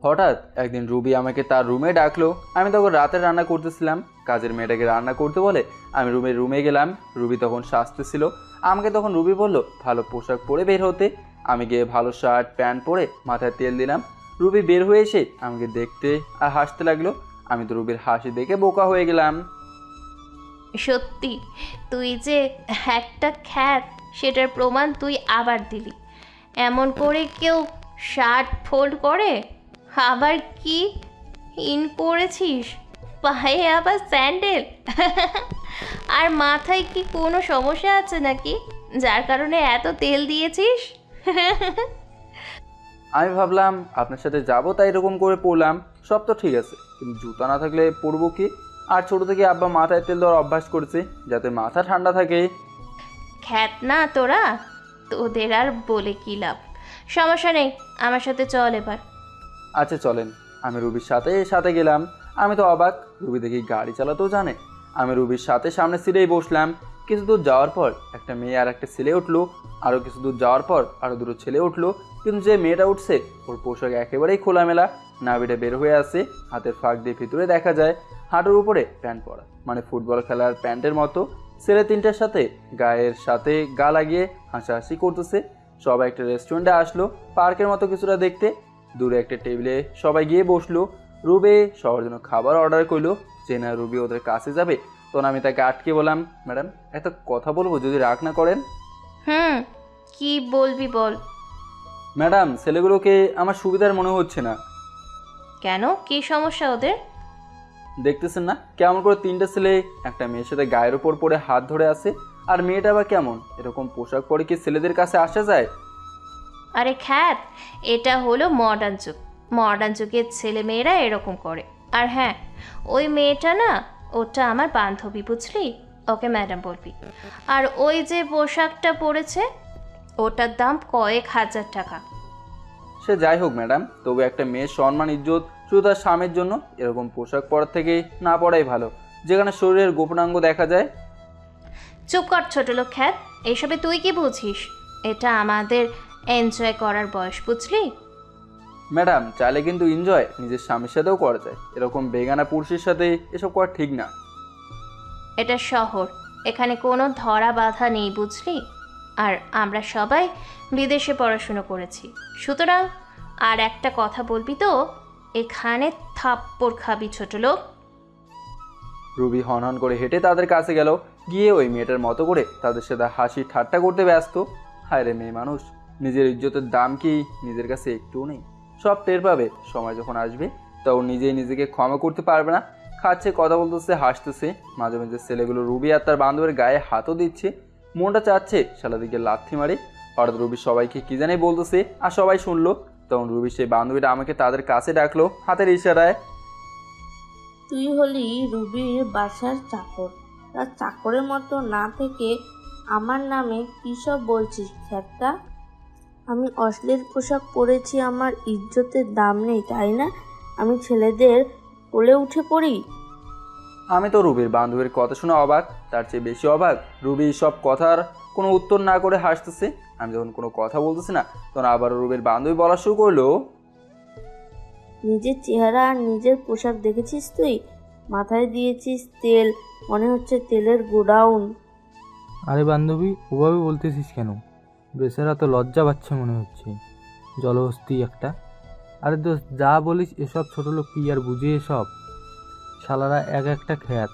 হঠাৎ একদিন রুবি আমাকে তার রুমে ডাকলো। আমি তখন রাতে রান্না করতেছিলাম। কাজের মেয়েটাকে রান্না করতে বলে আমি রুমে গেলাম। রুবি তখন সাজতেছিল। আমাকে তখন রুবি বলল ভালো পোশাক পরে বের হতে। আমি গিয়ে ভালো শার্ট প্যান্ট পরে মাথায় তেল দিলাম। রুবি বের হয়ে এসে আমাকে দেখতে আর হাসতে লাগলো। আমি তো রুবির হাসি দেখে বোকা হয়ে গেলাম। সত্যি তুই যে একটা খ্যাত সেটার প্রমাণ তুই আবার দিলি। এমন করে কেউ শার্ট ফোল্ড করে? আবার কি ইন পরেছিস, পায়ে আবার স্যান্ডেল। আর মাথায় কি কোনো সমস্যা আছে নাকি, যার কারণে এত তেল দিয়েছিস? আমি ভাবলাম আপনার সাথে যাবো তাই এরকম করে পড়লাম। সব তো ঠিক আছে, কিন্তু জুতা না থাকলে পরবো কি? আর ছোট থেকে আব্বা মাথায় তেল দেওয়ার অভ্যাস করেছে যাতে মাথা ঠান্ডা থাকে। খ্যাত না তোরা, তোদের আর বলে কি লাভ। সমস্যা নেই, আমার সাথে চল এবার। আচ্ছা চলেন। আমি রুবির সাথে গেলাম। আমি তো অবাক, রুবি দেখি গাড়ি চালাতেও জানে। আমি রুবির সাথে সামনে সিটেই বসলাম। কিছু দূর যাওয়ার পর একটা মেয়ে আর একটা ছেলে উঠলো। আরও কিছু দূর যাওয়ার পর আরও দুটো ছেলে উঠলো। কিন্তু যে মেয়েটা উঠছে ওর পোশাক একেবারেই খোলামেলা, নাভিটা বের হয়ে আসে, হাতের ফাঁক দিয়ে ভিতরে দেখা যায় হাঁটুর উপরে প্যান্ট পরা, মানে ফুটবল খেলার প্যান্টের মতো। ছেলে তিনটার সাথে গায়ের সাথে গা লাগিয়ে হাসাহাসি করতেছে। সবাই একটা রেস্টুরেন্টে আসলো, পার্কের মতো কিছুটা দেখতে। দূরে একটা টেবিলে সবাই গিয়ে বসলো। রুবি সবার জন্য খাবার অর্ডার করলো। যে না রুবি ওদের কাছে যাবে, তখন আমি তাকে আটকে বললাম, ম্যাডাম একটা কথা বলবো যদি রাগ না করেন। কি বলবি বল। ম্যাডাম ছেলেগুলোকে আমার সুবিধার মনে হচ্ছে না। কেন, কি সমস্যা ওদের? দেখতেছেন না কেমন করে তিনটা ছেলে একটা মেয়ের সাথে গায়ের উপর পড়ে হাত ধরে আছে। আর মেয়েটা বা কেমন, এরকম পোশাক পরে কি ছেলেদের কাছে আসা যায়? আরে খ্যাত, এটা হলো মডার্ন যুগ। মডার্ন যুগের ছেলেমেয়েরা এরকম করে। আর হ্যাঁ, ওই মেয়েটা না, ওটা আমার বান্ধবী, বুঝলি? ওকে ম্যাডাম বলবি। আর ওই যে পোশাকটা পরেছে, ওটার দাম কয়েক হাজার টাকা। সে যাই হোক ম্যাডাম, তবু একটা মেয়ের সম্মান ইজ্জত শুধু তার স্বামীর জন্য এরকম পোশাক পরার থেকে না পরাই ভালো, যেখানে শরীরের গোপনাঙ্গ দেখা যায়। চুপ কর ছোট লোক খ্যাত, এইসবে তুই কি বুঝিস? এটা আমাদের এনজয় করার বয়স, বুঝলি? ম্যাডাম চাইলে কিন্তু এনজয় নিজের স্বামীর সাথেও করা যায়, এরকম বেগানা পুরুষের সাথে এসব করা ঠিক না। এটা শহর, এখানে কোনো ধরা বাধা নেই, বুঝলি? আর আমরা সবাই বিদেশে পড়াশুনো করেছি, সুতরাং আর একটা কথা বলবি তো এখানে থাপ্পড় খাবি ছোট লোক। রুবি হন করে হেঁটে তাদের কাছে গেল, গিয়ে ওই মেয়েটার মতো করে তাদের সাথে হাসি ঠাট্টা করতে ব্যস্ত। হায় রে মেয়ে মানুষ, নিজের ইজ্জতের দাম কি নিজের কাছে একটুও নেই? সব টের পাবে, সময় যখন আসবে তখন নিজেই নিজেকে ক্ষমা করতে পারবে না। খাচ্ছে, কথা বলতেছে, হাসতেছে। মাঝে মাঝে ছেলেগুলো রুবি আর তার বান্ধবের গায়ে হাতও দিচ্ছে। মনটা চাচ্ছে শালা দিকে লাথি মারে। হঠাৎ রুবি সবাইকে কি জানি বলতেছে আর সবাই শুনলো। তখন রুবি সেই বান্ধবীটা আমাকে তাদের কাছে ডাকলো হাতের ইশারায়। তুই হলি রুবির বাসার চাকর, তার চাকরের মতো না থেকে আমার নামে কী সব বলছিস খ্যাতটা? আমি অশ্লীল পোশাক পরেছি, আমার ইজ্জতের দাম নেই তাই না? আমি ছেলেদের কোলে উঠে পড়ি? আমি তো রুবির বান্ধবীর কথা শুনে অবাক, তার চেয়ে বেশি অবাক রুবি সব কথার কোনো উত্তর না করে হাসতেছে। আমি যখন কোনো কথা বলতেছি না তখন আবার রুবির বান্ধবী বলা শুরু করলো, নিজের চেহারা আর নিজের পোশাক দেখেছিস তুই? মাথায় দিয়েছিস তেল, মনে হচ্ছে তেলের গোডাউন। আরে বান্ধবী, ওভাবে বলতেছিস কেন? বেচারা তো লজ্জা পাচ্ছে মনে হচ্ছে, জলহস্তি একটা। আরে দোস্ত যা বলিস এসব ছোট লোক কি আর বুঝে এসব? শালারা এক একটা খ্যাত,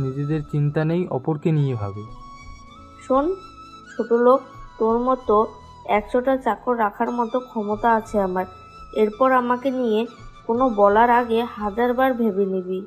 নিজেদের চিন্তা নেই, অপরকে নিয়ে ভাবে। শোন ছোট লোক, তোর মতো 100টা চাকর রাখার মতো ক্ষমতা আছে আমার। এরপর আমাকে নিয়ে কোনো বলার আগে 1000বার ভেবে নিবি।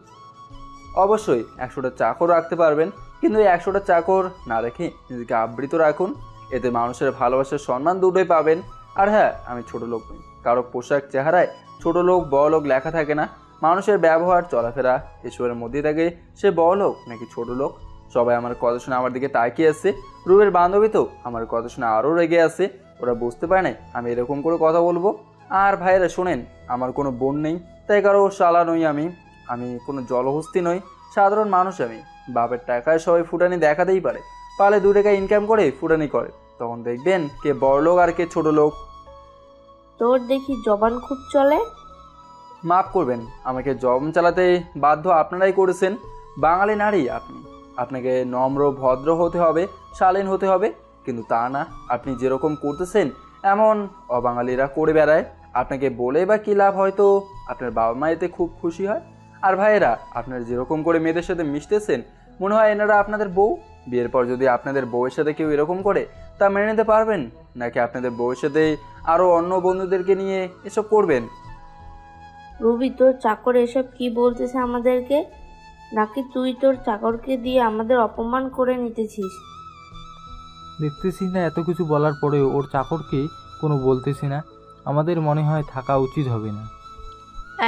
অবশ্যই 100টা চাকর রাখতে পারবেন, কিন্তু এই 100টা চাকর না রেখে নিজেকে আবৃত রাখুন। এতে মানুষের ভালোবাসার সম্মান দুটোই পাবেন। আর হ্যাঁ, আমি ছোট লোক নই, কারো পোশাক চেহারায় ছোট লোক বড় লোক লেখা থাকে না। মানুষের ব্যবহার চলাফেরা এসবের মধ্যেই থাকে সে বড় লোক নাকি ছোট লোক। সবাই আমার কথা শুনে আমার দিকে তাকিয়ে আসছে। রুবের বান্ধবী তো আমার কথা শুনে আরও রেগে আছে। ওরা বুঝতে পারে না আমি এরকম করে কথা বলবো। আর ভাইয়েরা শোনেন, আমার কোনো বোন নেই, তাই কারো শালা নই আমি। আমি কোনো জলহস্তি নই, সাধারণ মানুষ আমি। বাপের টাকায় সবাই ফুটানি দেখাতেই পারে, পারলে 2 টাকা ইনকাম করে ফুটানি করে, তখন দেখবেন কে বড় লোক আর কে ছোট লোক। তোর দেখি জবান খুব চলে। মাফ করবেন, আমাকে জম চালাতে বাধ্য আপনারাই করেছেন। বাঙালি নারী আপনি, আপনাকে নম্র ভদ্র হতে হবে, শালীন হতে হবে, কিন্তু তা না। আপনি যেরকম করতেছেন এমন অবাঙালিরা করে বেড়ায়। আপনাকে বলে বা কী লাভ? হয়তো আপনার বাবা মা এতে খুব খুশি হয়। আর ভাইয়েরা, আপনারা যেরকম করে মেয়েদের সাথে মিশতেছেন মনে হয় এনারা আপনাদের বউ। বিয়ের পর যদি আপনাদের বউয়ের সাথে কেউ এরকম করে তা মেনে নিতে পারবেন, নাকি আপনাদের বউয়ের সাথে আরও অন্য বন্ধুদেরকে নিয়ে এসব করবেন? রুবি, তোর চাকর এসব কি বলতেছে আমাদেরকে? নাকি তুই তোর চাকরকে দিয়ে আমাদের অপমান করে নিতেছিস? দেখতেছিস না এত কিছু বলার পরেও ওর চাকরকে কোনো বলতেছি না। আমাদের মনে হয় থাকা উচিত হবে না।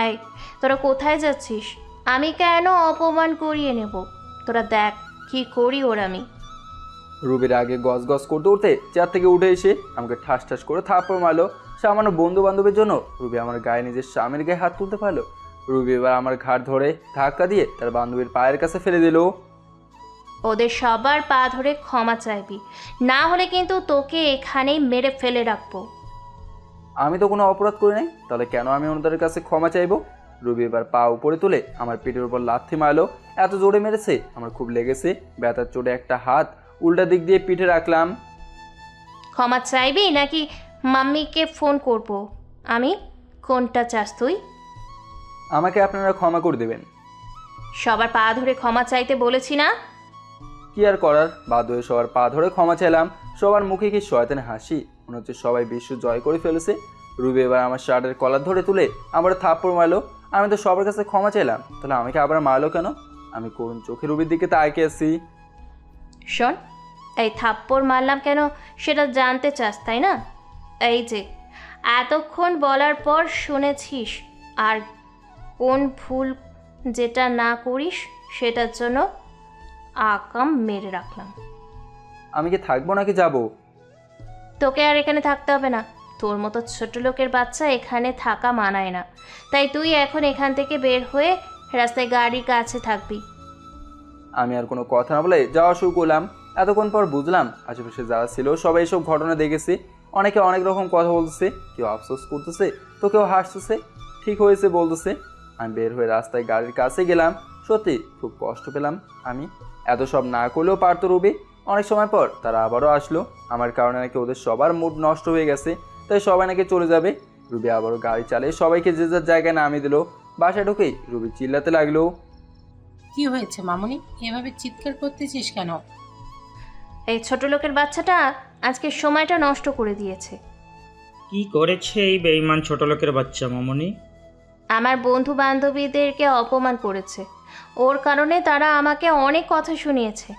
এই, তোরা কোথায় যাচ্ছিস? আমি কেন অপমান করিয়ে নেব? তোরা দেখ কি করি ওর আমি। রুবির আগে গজ গজ করতে উঠতে চেয়ার থেকে উঠে এসে আমাকে ঠাস ঠাস করে থাপ্পড় মারলো। সামান্য বন্ধু বান্ধবের জন্য রুবি আমার গায়ে নিজের স্বামীর গায়ে হাত তুলতে পারলো। রুবি এবার আমার ঘাড় ধরে ধাক্কা দিয়ে তার বান্ধবীর পায়ের কাছে ফেলে দিল। ওদের সবার পা ধরে ক্ষমা চাইবি, না হলে কিন্তু তোকে এখানেই মেরে ফেলে রাখবো। আমি তো কোনো অপরাধ করি নাই, তাহলে কেন আমি ওনাদের কাছে ক্ষমা চাইবো? রুবি এবার পা উপরে তুলে আমার পিঠের উপর লাথি মারলো। এত জোরে মেরেছে আমার খুব লেগেছে। ব্যথার চোটে একটা হাত উল্টা দিক দিয়ে পিঠে রাখলাম। ক্ষমা চাইবি নাকি মাম্মিকে ফোন করব? আমি কোনটা চাস তুই? আমাকে আপনারা ক্ষমা করে দেবেন। সবার পা ধরে ক্ষমা চাইতে বলেছি না? কি আর করার, বাধ্য হয়ে সবার পা ধরে ক্ষমা চাইলাম। সবার মুখে কি শয়তানের হাসি, মনে হচ্ছে সবাই বিশ্ব জয় করে ফেলেছে। রুবি এবার আমার শার্টের কলার ধরে তুলে আবার থাপ্পড় মারলো। আমি তো সবার কাছে ক্ষমা চাইলাম, তাহলে আমাকে আবার মারলো কেন? আমি করুণ চোখে রুবির দিকে তাকিয়ে আছি। শোন, এই থাপ্পড় মারলাম কেন সেটা জানতে চাস তাই না? এই যে এতক্ষণ বলার পর শুনেছিস, আর কোন ভুল যেটা না করিস সেটার জন্য আকাম মেরে রাখলাম। আমি কি থাকবো নাকি যাবো? তোকে আর এখানে থাকতে হবে না। তোর মতো ছোট লোকের বাচ্চা এখানে থাকা মানায় না। তাই তুই এখন এখান থেকে বের হয়ে রাস্তায় গাড়ির কাছে থাকবি। আমি আর কোনো কথা না বলে যাওয়া শুরু করলাম। এতক্ষণ পর বুঝলাম আশেপাশে যারা ছিল সবাই এসব ঘটনা দেখেছে। অনেকে অনেক রকম কথা বলতেছে, কেউ আফসোস করতেছে তো কেউ হাসতেছে, ঠিক হয়েছে বলতেছে। আমি বের হয়ে রাস্তায় গাড়ির কাছে গেলাম। সত্যি খুব কষ্ট পেলাম আমি। এত সব না করলেও পারতো রুবি। অনেক সময় পর তারা আবারও আসলো। আমার কারণে নাকি ওদের সবার মুড নষ্ট হয়ে গেছে, তাই সবাই নাকি চলে যাবে। রুবি আবারও গাড়ি চালিয়ে সবাইকে যে যার জায়গায় নামিয়ে দিল। বাসায় ঢুকেই রুবি চিল্লাতে লাগলো, কি হয়েছে মামুনি, এভাবে চিৎকার করতেছিস কেন? এই ছোট লোকের বাচ্চাটা আজকে সময়টা নষ্ট করে দিয়েছে। কি করেছে এই বেঈমান ছোট লোকের বাচ্চা মামুনি? আমার বন্ধু বান্ধবীদেরকে অপমান করেছে। ওর কারণে তারা আমাকে অনেক কথা শুনিয়েছে।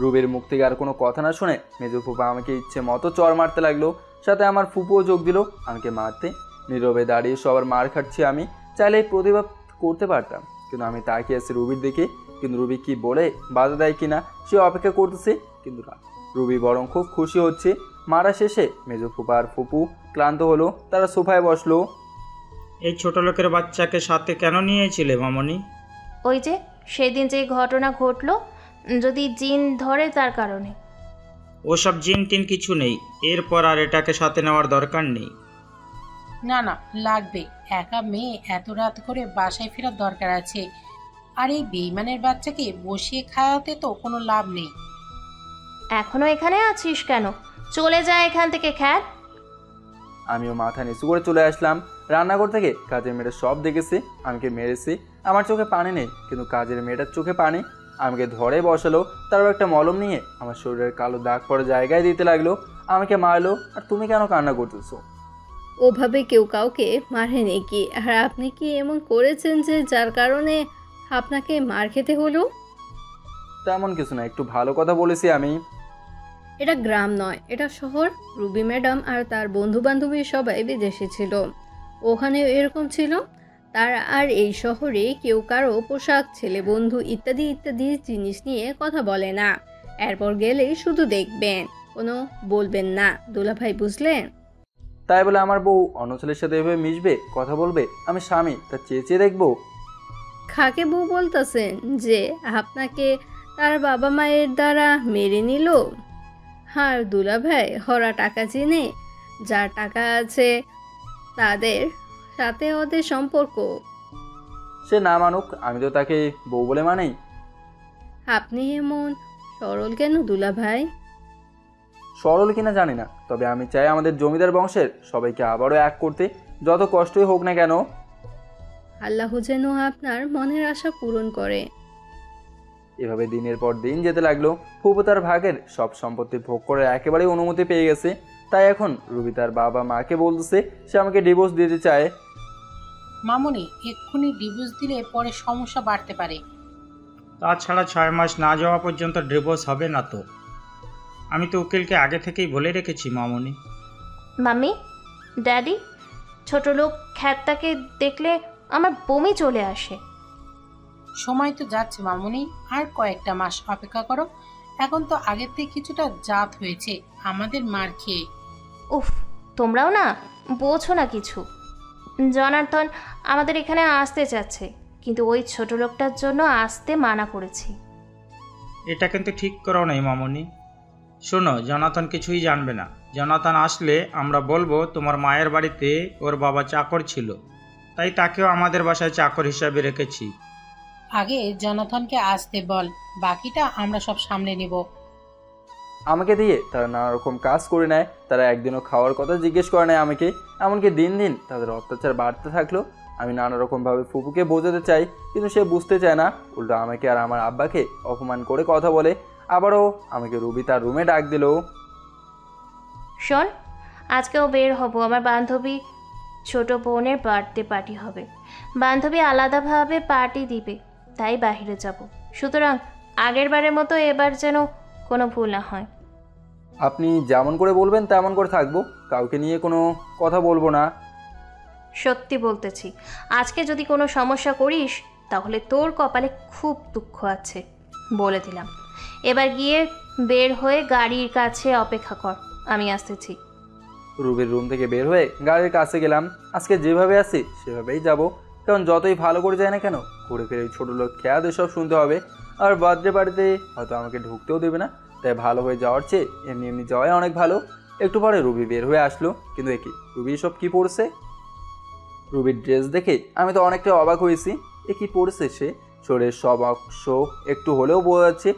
রুবির মুখ থেকে আর কোনো কথা না শুনে মেজো ফুপা আমাকে ইচ্ছে মতো চর মারতে লাগলো। সাথে আমার ফুপুও যোগ দিল আমাকে মারতে। নীরবে দাঁড়িয়ে সবার মার খাচ্ছি আমি। চাইলে প্রতিবাদ করতে পারতাম, কিন্তু আমি তাকিয়ে আছি রুবির দিকে। কিন্তু রুবি কি বলে বাধা দেয় কিনা সে অপেক্ষা করতেছে। কিন্তু রুবি বরং খুব খুশি হচ্ছে। মারা শেষে মেজো ফুপা আর ফুপু ক্লান্ত হলো, তারা সোফায় বসলো। এই ছোট লোকের বাচ্চাকে সাথে কেন নিয়েছিলে মামুনি? ওই যে সেদিন যে ঘটনা ঘটলো, যদি জিন ধরে তার কারণে। ওসব জিন টিন কিছু নেই, এরপর আর এটাকে সাথে নেওয়ার দরকার নেই। না না, লাগবে। একা মেয়ে, এত রাত করে বাসায় ফেরার দরকার আছে। আর এই বেইমানের বাচ্চাকে বসিয়ে খাওয়াতে তো কোনো লাভ নেই। এখনো এখানে আছিস কেন? চলে যা এখান থেকে খ্যাত। আমিও মাথা নিচু করে চলে আসলাম। রান্নাঘর থেকে কাজের মেয়েটা সব দেখেছে আমাকে মেরেছে। আমার চোখে পানি নেই, কিন্তু কাজের মেয়েটার চোখে পানি। আমাকে ধরে বসালো, তারপর একটা মলম নিয়ে আমার শরীরের কালো দাগ পড়া জায়গায় দিতে লাগলো। আমাকে মারলো। আর তুমি কেন কান্না করতেছো? ওভাবে কেউ কাউকে মারে নাকি? আর আপনি কি এমন করেছেন যে যার কারণে আপনাকে মার খেতে হলো? তেমন কিছু না, একটু ভালো কথা বলেছি আমি। এটা গ্রাম নয়, এটা শহর। রুবি ম্যাডাম আর তার বন্ধু বান্ধবী সবাই বিদেশে ছিল, ওখানে এরকম ছিল। তার আর এই শহরে কেউ কারো পোশাক, ছেলে বন্ধু ইত্যাদি ইত্যাদি জিনিস নিয়ে কথা বলে না। এরপর গেলেই শুধু দেখবেন, কোনো বলবেন না। দুলাভাই বুঝলেন? তাই বলে আমার বউ অন্য ছেলের সাথে এভাবে মিশবে, কথা বলবে? আমি স্বামী, তা চেয়ে চেয়ে দেখবো? খাকে বউ বলতেছেন যে আপনাকে তার বাবা মায়ের দ্বারা মেরে নিল? আর দুলাভাই ওরা টাকা চিনে, যার টাকা আছে তাদের সাথে ওদের সম্পর্ক। সে না মানুক, আমি তো তাকে বউ বলে মানেই। আপনি এমন সরল কেন দুলাভাই? সরল কিনা জানি না, তবে আমি চাই আমাদের জমিদার বংশের সবাইকে আবারও এক করতে, যত কষ্টই হোক না কেন। আল্লাহ যেন আপনার মনের আশা পূরণ করে। এভাবে দিনের পর দিন যেতে লাগলো। ফুপু তার ভাগের সব সম্পত্তি ভোগ করার একেবারেই অনুমতি পেয়ে গেছে। তাই এখন রুবি তার বাবা মাকে বলতেছে সে আমাকে ডিভোর্স দিতে চায়। মামুনি, এক্ষুনি ডিভোর্স দিলে পরে সমস্যা বাড়তে পারে। তাছাড়া 6 মাস না যাওয়া পর্যন্ত ডিভোর্স হবে না তো। আমি তো উকিলকে আগে থেকেই বলে রেখেছি মামুনি। মাম্মি, ড্যাডি, ছোট লোক খ্যাতটাকে দেখলে আমার বমি চলে আসে। সময় তো যাচ্ছে মামুনি, আর কয়েকটা মাস অপেক্ষা করো। এখন তো আগের থেকে কিছুটা জাত হয়েছে আমাদের মার খেয়ে। উফ, তোমরাও না বোঝো না কিছু। জনার্দন আমাদের এখানে আসতে চাচ্ছে, কিন্তু ওই ছোট লোকটার জন্য আসতে মানা করেছি। এটা কিন্তু ঠিক করো নাই মামুনি। শোনো, জনাতন কিছুই জানবে না। জনাতন আসলে আমরা বলবো তোমার মায়ের বাড়িতে ওর বাবা চাকর ছিল, তাই তাকেও আমাদের বাসায় চাকর হিসাবে রেখেছি। আগে জনাথনকে আসতে বল, বাকিটা আমরা সব সামলে নেব। আমাকে দিয়ে তারা নানা রকম কাজ করে নেয়। তারা একদিনও খাওয়ার কথা জিজ্ঞেস করে নেয় আমাকে। এমনকি দিন দিন তাদের অত্যাচার বাড়তে থাকলো। আমি নানা রকমভাবে ফুপুকে বোঝাতে চাই, কিন্তু সে বুঝতে চায় না। উল্টো আমাকে আর আমার আব্বাকে অপমান করে কথা বলে। আবারও আমাকে রুবি তার রুমে ডাক দিল। শোন, আজকেও বের হব। আমার বান্ধবী ছোট বোনের বার্থডে পার্টি হবে। বান্ধবী আলাদাভাবে পার্টি দিবে, তাই বাইরে যাব। সুতরাং আগের বারের মতো এবার যেন কোনো ভুল না হয়। আপনি যেমন করে বলবেন তেমন করে থাকবো, কাউকে নিয়ে কোনো কথা বলবো না। সত্যি বলতেছি, আজকে যদি কোনো সমস্যা করিস তাহলে তোর কপালে খুব দুঃখ আছে, বলে দিলাম। এবার গিয়ে বের হয়ে গাড়ির কাছে অপেক্ষা কর, আমি আসতেছি। রুবির রুম থেকে বের হয়ে গাড়ির কাছে গেলাম। আজকে যেভাবে আছি সেভাবেই যাব, কারণ যতই ভালো করে যায় না কেন ঘুরে ফিরে ছোটো লোক খেয়াল এসব শুনতে হবে। আর বার্থডে বাড়িতে হয়তো আমাকে ঢুকতেও দেবে না, তাই ভালো হয়ে যাওয়ার চেয়ে এমনি এমনি যাওয়াই অনেক ভালো। একটু পরে রুবি বের হয়ে আসলো, কিন্তু এ কি রুবি সব কী পড়ছে? রুবির ড্রেস দেখে আমি তো অনেকটা অবাক হয়েছি। এ কী পড়ছে সে? শরীরের সব অংশ একটু হলেও বোঝা যাচ্ছে।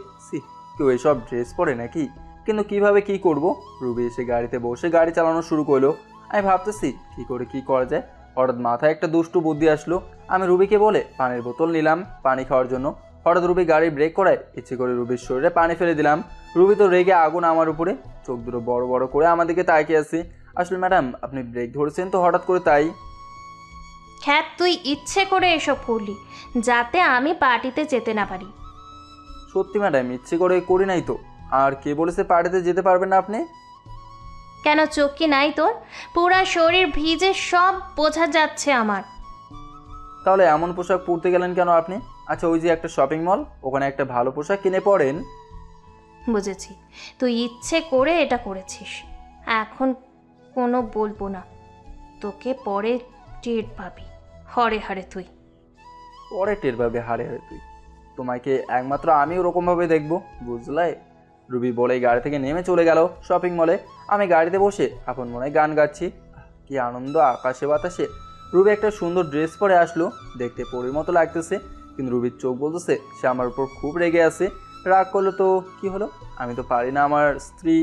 কেউ এসব ড্রেস পরে নাকি? কিন্তু কিভাবে কি করব? রুবি এসে গাড়িতে বসে গাড়ি চালানো শুরু করলো। আমি ভাবতেছি কি করে কি করা যায়। হঠাৎ মাথায় একটা দুষ্টু বুদ্ধি আসলো। আমি রুবিকে বলে পানির বোতল নিলাম পানি খাওয়ার জন্য। হঠাৎ রুবি গাড়ি ব্রেক করায় ইচ্ছে করে রুবির শরীরে পানি ফেলে দিলাম। রুবি তো রেগে আগুন আমার উপরে, চোখ দুটো বড় বড় করে আমার দিকে তাকিয়ে আছে। আসলে ম্যাডাম, আপনি ব্রেক ধরেছেন তো হঠাৎ করে, তাই। খ্যাত, তুই ইচ্ছে করে এসব করলি যাতে আমি পার্টিতে যেতে না পারি। সত্যি ম্যাডাম, ইচ্ছে করে করি নাই তো। আর কে বলেছে পার্টিতে যেতে পারবেন না আপনি? কেন, চোখ কি নাই তোর? পুরা শরীর ভিজে সব বোঝা যাচ্ছে আমার। তাহলে এমন পোশাক পরতে গেলেন কেন আপনি? আচ্ছা, ওই যে একটা শপিং মল, ওখানে একটা ভালো পোশাক কিনে পরেন। বুঝেছি, তুই ইচ্ছে করে এটা করেছিস। এখন কোনো বলবো না, তোকে পরে টের পাবি। হরে হারে তুই। পরে টের পাবে হারে হারে তুই। তোমাকে একমাত্র আমি ওরকমভাবে দেখবো, বুঝলে? রুবি বলেই গাড়ি থেকে নেমে চলে গেল শপিং মলে। আমি গাড়িতে বসে আপন মনে গান গাচ্ছি। কি আনন্দ আকাশে বাতাসে। রুবি একটা সুন্দর ড্রেস পরে আসলো, দেখতে পরীর মতো লাগতেছে। কিন্তু রুবির চোখ বলতেছে সে আমার উপর খুব রেগে আছে। রাগ করলো তো কি হলো, আমি তো পারি না আমার স্ত্রী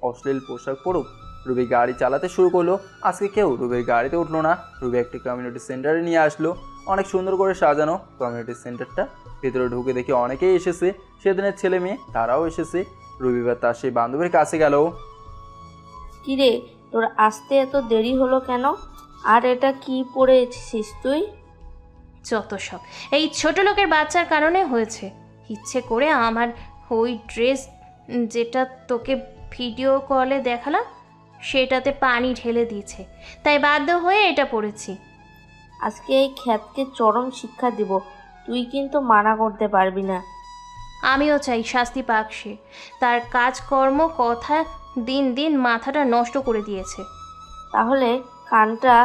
অশ্লীল পোশাক পরুক। রুবি গাড়ি চালাতে শুরু করলো। আজকে কেউ রুবির গাড়িতে উঠলো না। রুবি একটি কমিউনিটি সেন্টারে নিয়ে আসলো, অনেক সুন্দর করে সাজানো কমিউনিটি সেন্টারটা। ভেতরে ঢুকে দেখি অনেকেই এসেছে, সেদিনের ছেলে মেয়ে তারাও এসেছে। রবিবার তার সেই বান্ধবীর কাছে গেল। কিরে, তোর আসতে এত দেরি হলো কেন? আর এটা কি পরেছিস তুই? যত সব এই ছোট লোকের বাচ্চার কারণে হয়েছে। ইচ্ছে করে আমার ওই ড্রেস যেটা তোকে ভিডিও কলে দেখালাম সেটাতে পানি ঢেলে দিয়েছে, তাই বাধ্য হয়ে এটা পরেছি। আজকে এই খ্যাতকে চরম শিক্ষা দিব, তুই কিন্তু মানা করতে পারবি না। আমিও চাই শাস্তি পাক সে। তার কাজকর্ম কথা দিন দিন মাথাটা নষ্ট করে দিয়েছে। তাহলে কানটা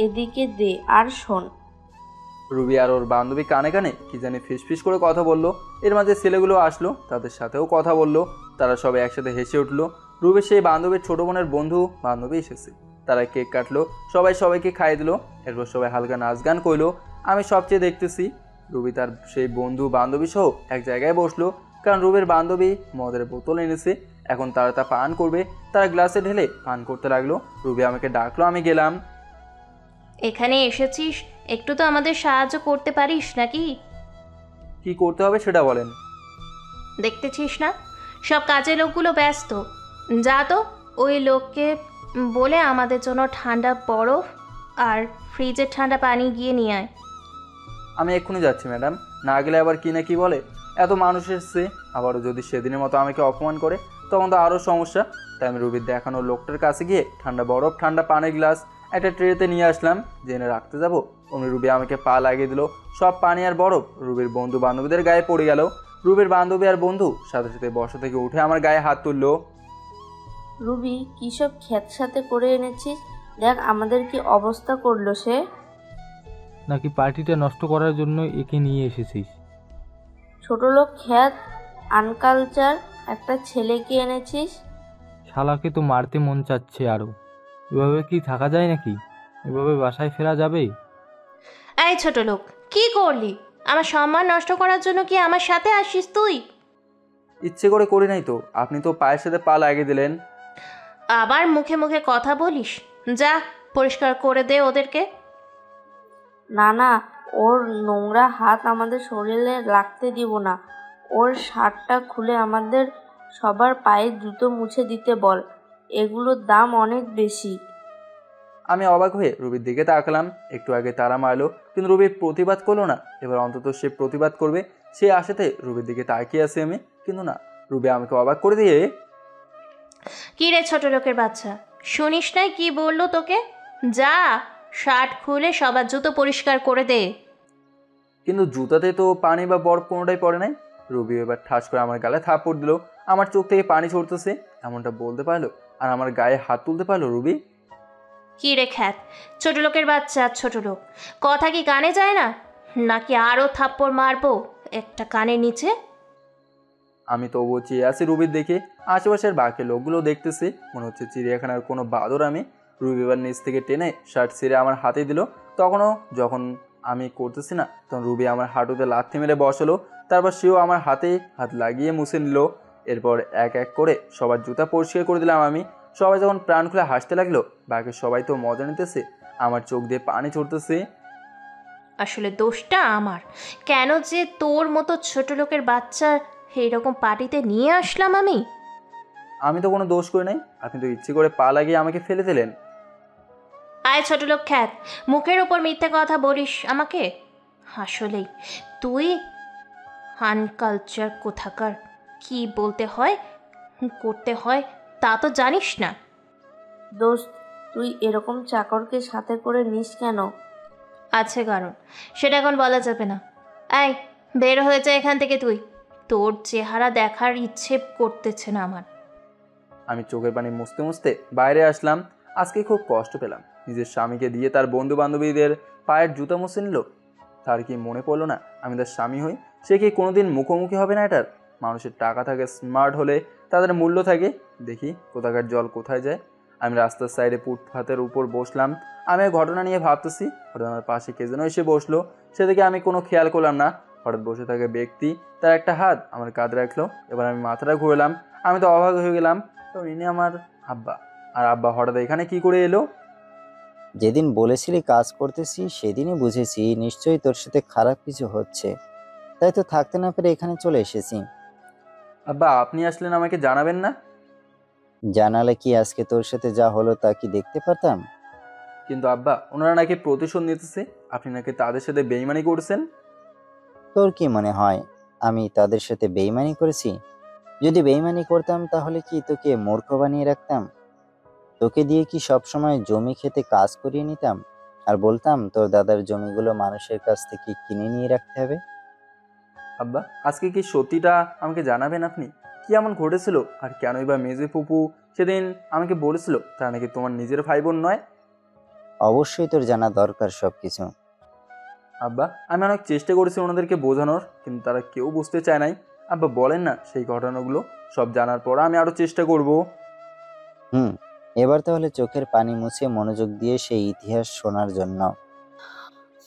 এদিকে দে আর শোন। রুবি আর ওর বান্ধবী কানে কানে কি জানি ফিসফিস করে কথা বললো। এর মাঝে ছেলেগুলো আসলো, তাদের সাথেও কথা বললো। তারা সবাই একসাথে হেসে উঠলো। রুবির সেই বান্ধবীর ছোট বোনের বন্ধু বান্ধবী এসেছে। তারা কেক কাটলো, সবাই সবাইকে খাইয়ে দিল। এরপর সবাই হালকা নাচ গান করলো। আমি সবচেয়ে দেখতেছি রুবি তার সেই বন্ধু বান্ধবী সহ এক জায়গায় বসলো, কারণ রুবির বান্ধবী মদের বোতল এনেছে। এখন তারা তা পান করবে। তারা গ্লাসে ঢেলে পান করতে লাগলো। রুবি আমাকে ডাকলো, আমি গেলাম। এখানে এসেছিস, একটু তো আমাদের সাহায্য করতে পারিস নাকি? কি করতে হবে সেটা বলেন। দেখতেছিস না সব কাজের লোকগুলো ব্যস্ত। যা তো ওই লোককে বলে আমাদের জন্য ঠান্ডা বরফ আর ফ্রিজের ঠান্ডা পানি গিয়ে নিয়ে আয়। আমি এক্ষুনি যাচ্ছি ম্যাডাম। না গেলে আবার কি না কি বলে। এত মানুষ এসছে, আবারও যদি সেদিনের মতো আমাকে অপমান করে তখন তো আরও সমস্যা। তাই আমি রুবির দেখানো লোকটার কাছে গিয়ে ঠান্ডা বরফ, ঠান্ডা পানির গ্লাস একটা ট্রেতে নিয়ে আসলাম। জেনে রাখতে যাবো অমনি রুবি আমাকে পা লাগিয়ে দিল। সব পানি আর বরফ রুবির বন্ধু বান্ধবীদের গায়ে পড়ে গেল। রুবির বান্ধবী আর বন্ধু সাথে সাথে বসা থেকে উঠে আমার গায়ে হাত তুললো। রুবি কী সব খ্যাত সাথে করে এনেছিস? দেখ আমাদের কি অবস্থা করলো সে। নাকি পার্টিটা নষ্ট করার জন্য একে নিয়ে এসেছিস? ছোট লোক খ্যাত আনকালচার একটা ছেলেকে এনেছিস। শালাকে তো মারতে মন চাচ্ছে আরও। এভাবে কি থাকা যায় নাকি? এভাবে বাসায় ফেরা যাবে? এই ছোট লোক, কি করলি? আমার সম্মান নষ্ট করার জন্য কি আমার সাথে আসিস তুই? ইচ্ছে করে করি নাই তো, আপনি তো পায়ের সাথে পা লাগিয়ে দিলেন। আবার মুখে মুখে কথা বলিস? যা পরিষ্কার করে দে ওদেরকে। না না, ওর নোংরা হাত আমাদের শরীরে লাগতে দিব না। ওর শার্টটা খুলে আমাদের সবার পায়ে জুতো মুছে দিতে বল। এগুলোর দাম অনেক বেশি। আমি অবাক হয়ে রুবির দিকে তাকালাম। একটু আগে তারা মারলো, কিন্তু রুবি প্রতিবাদ করলো না। এবার অন্তত সে প্রতিবাদ করবে, সে আশাতে রুবির দিকে তাকিয়ে আছি আমি। কিন্তু না, রুবি আমাকে অবাক করে দিয়ে, কি রে ছোট লোকের বাচ্চা, শুনিস নাই কি বললো তোকে? যা শার্ট খুলে সবার জুতো পরিষ্কার করে দে। কিন্তু জুতাতে তো পানি বা বরফ কোনোটাই পড়ে নাই। রুবি এবার ঠাস করে আমার গালে থাপ্পড় দিল। আমার চোখ থেকে পানি ছড়তেছে, এমনটা বলতে পারলো আর আমার গায়ে হাত তুলতে পারলো রুবি। কি রে খ্যাত, ছোট লোকের বাচ্চা, ছোট লোক, কথা কি কানে যায় না? নাকি আরও থাপ্পড় মারবো একটা কানের নিচে? আমি তবুও চেয়ে আছি রুবির দেখে। আশেপাশের বাকি লোকগুলো দেখতেছে, মনে হচ্ছে চিড়িয়াখানার কোনো বাদর আমি। রুবি এবার নিচ থেকে টেনে শার্ট ছিঁড়ে আমার হাতে দিল। তখনও যখন আমি করতেছি না, তখন রুবি আমার হাঁটুতে লাথি মেরে বসালো। তারপর সেও আমার হাতে হাত লাগিয়ে মুছে নিল। এরপর এক এক করে সবার জুতা পরিষ্কার করে দিলাম আমি। সবাই যখন প্রাণ খুলে হাসতে লাগলো, বাকি সবাই তো মজা নিতেছে, আমার চোখ দিয়ে পানি ছড়তেছে। আসলে দোষটা আমার, কেন যে তোর মতো ছোট লোকের বাচ্চা এইরকম পার্টিতে নিয়ে আসলাম আমি? আমি তো কোনো দোষ করি নাই, আপনি তো ইচ্ছে করে পা লাগিয়ে আমাকে ফেলে দিলেন। আয় ছোট লোক খ্যাত, মুখের ওপর মিথ্যে কথা বলিস আমাকে? আসলেই তুই আনকালচার কোথাকার। কি বলতে হয় করতে হয় তা তো জানিস না। দোস্ত, তুই এরকম চাকরকে সাথে করে নিস কেন? আছে কারণ, সেটা এখন বলা যাবে না। আয় বের হয়ে যা এখান থেকে তুই। তোর চেহারা দেখার ইচ্ছে করতেছে না আমার। আমি চোখের পানি মুছতে মুছতে বাইরে আসলাম। আজকে খুব কষ্ট পেলাম। নিজের স্বামীকে দিয়ে তার বন্ধু বান্ধবীদের পায়ের জুতা মুছে নিল। তার কি মনে পড়লো না আমি তার স্বামী হই? সে কি কোনোদিন মুখোমুখি হবে না এটার? মানুষের টাকা থাকে, স্মার্ট হলে তাদের মূল্য থাকে। দেখি কোথাকার জল কোথায় যায়। আমি রাস্তার সাইডে ফুটপাতের উপর বসলাম। আমি ঘটনা নিয়ে ভাবতেছি, হঠাৎ আমার পাশে কে যেন এসে বসলো। সেদিকে আমি কোনো খেয়াল করলাম না। হঠাৎ বসে থাকা ব্যক্তি তার একটা হাত আমার কাঁধে রাখলো। এবার আমি মাথাটা ঘুরলাম। আমি তো অবাক হয়ে গেলাম, তো ইনি আমার আব্বা। আর আব্বা হঠাৎ এখানে কি করে এলো? যেদিন বলেছিলি কাজ করতেছি সেদিনই বুঝেছি নিশ্চয়ই তোর সাথে খারাপ কিছু হচ্ছে, তাই তো থাকতে না পেরে এখানে চলে এসেছি। আব্বা, আপনি আসলেন, আমাকে জানাবেন না? জানালে কি আজকে তোর সাথে যা হলো তা কি দেখতে পারতাম? কিন্তু আব্বা, ওনারা নাকি প্রতিশোধ নিতেছে, আপনি নাকি তাদের সাথে বেইমানি করছেন। তোর কি মনে হয় আমি তাদের সাথে বেইমানি করেছি? যদি বেইমানি করতাম তাহলে কি তোকে মূর্খ বানিয়ে রাখতাম? তোকে দিয়ে কি সবসময় জমি খেতে কাজ করিয়ে নিতাম আর বলতাম তোর দাদার জমিগুলো মানুষের কাছ থেকে কিনে নিয়ে রাখতে হবে? আব্বা, আজকে কি সত্যিটা আমাকে জানাবেন আপনি? কি এমন ঘটেছিল? আর কেনই বা মেজে ফুপু সেদিন আমাকে বলেছিল তারা নাকি তোমার নিজের ভাই বোন নয়? অবশ্যই তোর জানা দরকার সবকিছু। আব্বা, আমি অনেক চেষ্টা করেছি ওনাদেরকে বোঝানোর, কিন্তু তারা কেউ বুঝতে চায় নাই। আব্বা বলেন না সেই ঘটনাগুলো। সব জানার পর আমি আরও চেষ্টা করব। হুম, এবার তাহলে চোখের পানি মুছে মনোযোগ দিয়ে সেই ইতিহাস শোনার জন্য।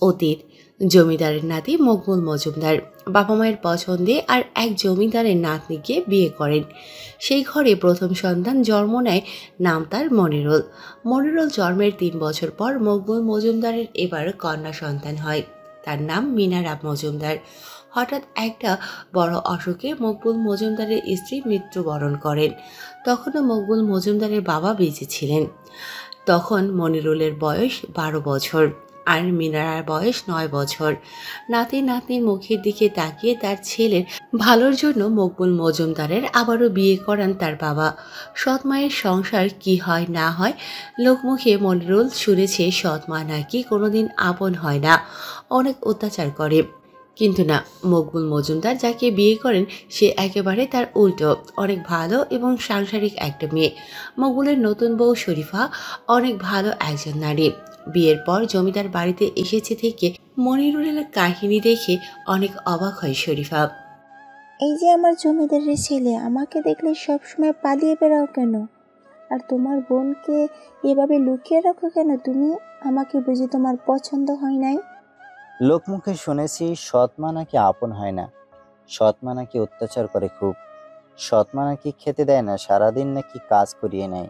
অতীত। জমিদারের নাতি মকবুল মজুমদার বাবা মায়ের পছন্দে আর এক জমিদারের নাতনিকে বিয়ে করেন। সেই ঘরে প্রথম সন্তান জন্ম নেয়, নাম তার মনিরুল। মনিরুল জন্মের 3 বছর পর মকবুল মজুমদারের এবার কন্যা সন্তান হয়, তার নাম মিনারা মজুমদার। হঠাৎ একটা বড় অসুখে মকবুল মজুমদারের স্ত্রী মৃত্যুবরণ করেন। তখনও মকবুল মজুমদারের বাবা বেঁচে ছিলেন। তখন মনিরুলের বয়স 12 বছর আর মিনারার বয়স 9 বছর। নাতি নাতনির মুখের দিকে তাকিয়ে তার ছেলের ভালোর জন্য মকবুল মজুমদারের আবারও বিয়ে করান তার বাবা। সৎ মায়ের সংসার কি হয় না হয়, লোকমুখে মনিরুল শুনেছে সৎ মা নাকি কোনোদিন আপন হয় না, অনেক অত্যাচার করে। কিন্তু না, মকবুল মজুমদার যাকে বিয়ে করেন সে একেবারে তার উল্টো, অনেক ভালো এবং সাংসারিক একটা মেয়ে। মকবুলের নতুন বউ শরীফা অনেক ভালো একজন নারী। বিয়ের পর জমিদার বাড়িতে এসেছে থেকে মনিরুলের কাহিনী দেখে অনেক অবাক হয় শরীফা। এই যে আমার জমিদারের ছেলে, আমাকে দেখলে সব সময় পালিয়ে বেড়াও কেন? আর তোমার বোনকে এভাবে লুকিয়ে রাখো কেন তুমি? আমাকে বুঝি তোমার পছন্দ হয় নাই? লোকমুখে শুনেছি সৎমা নাকি আপন হয় না, সৎমা নাকি অত্যাচার করে খুব, সৎমা নাকি খেতে দেয় না, সারাদিন নাকি কাজ করিয়ে নেয়।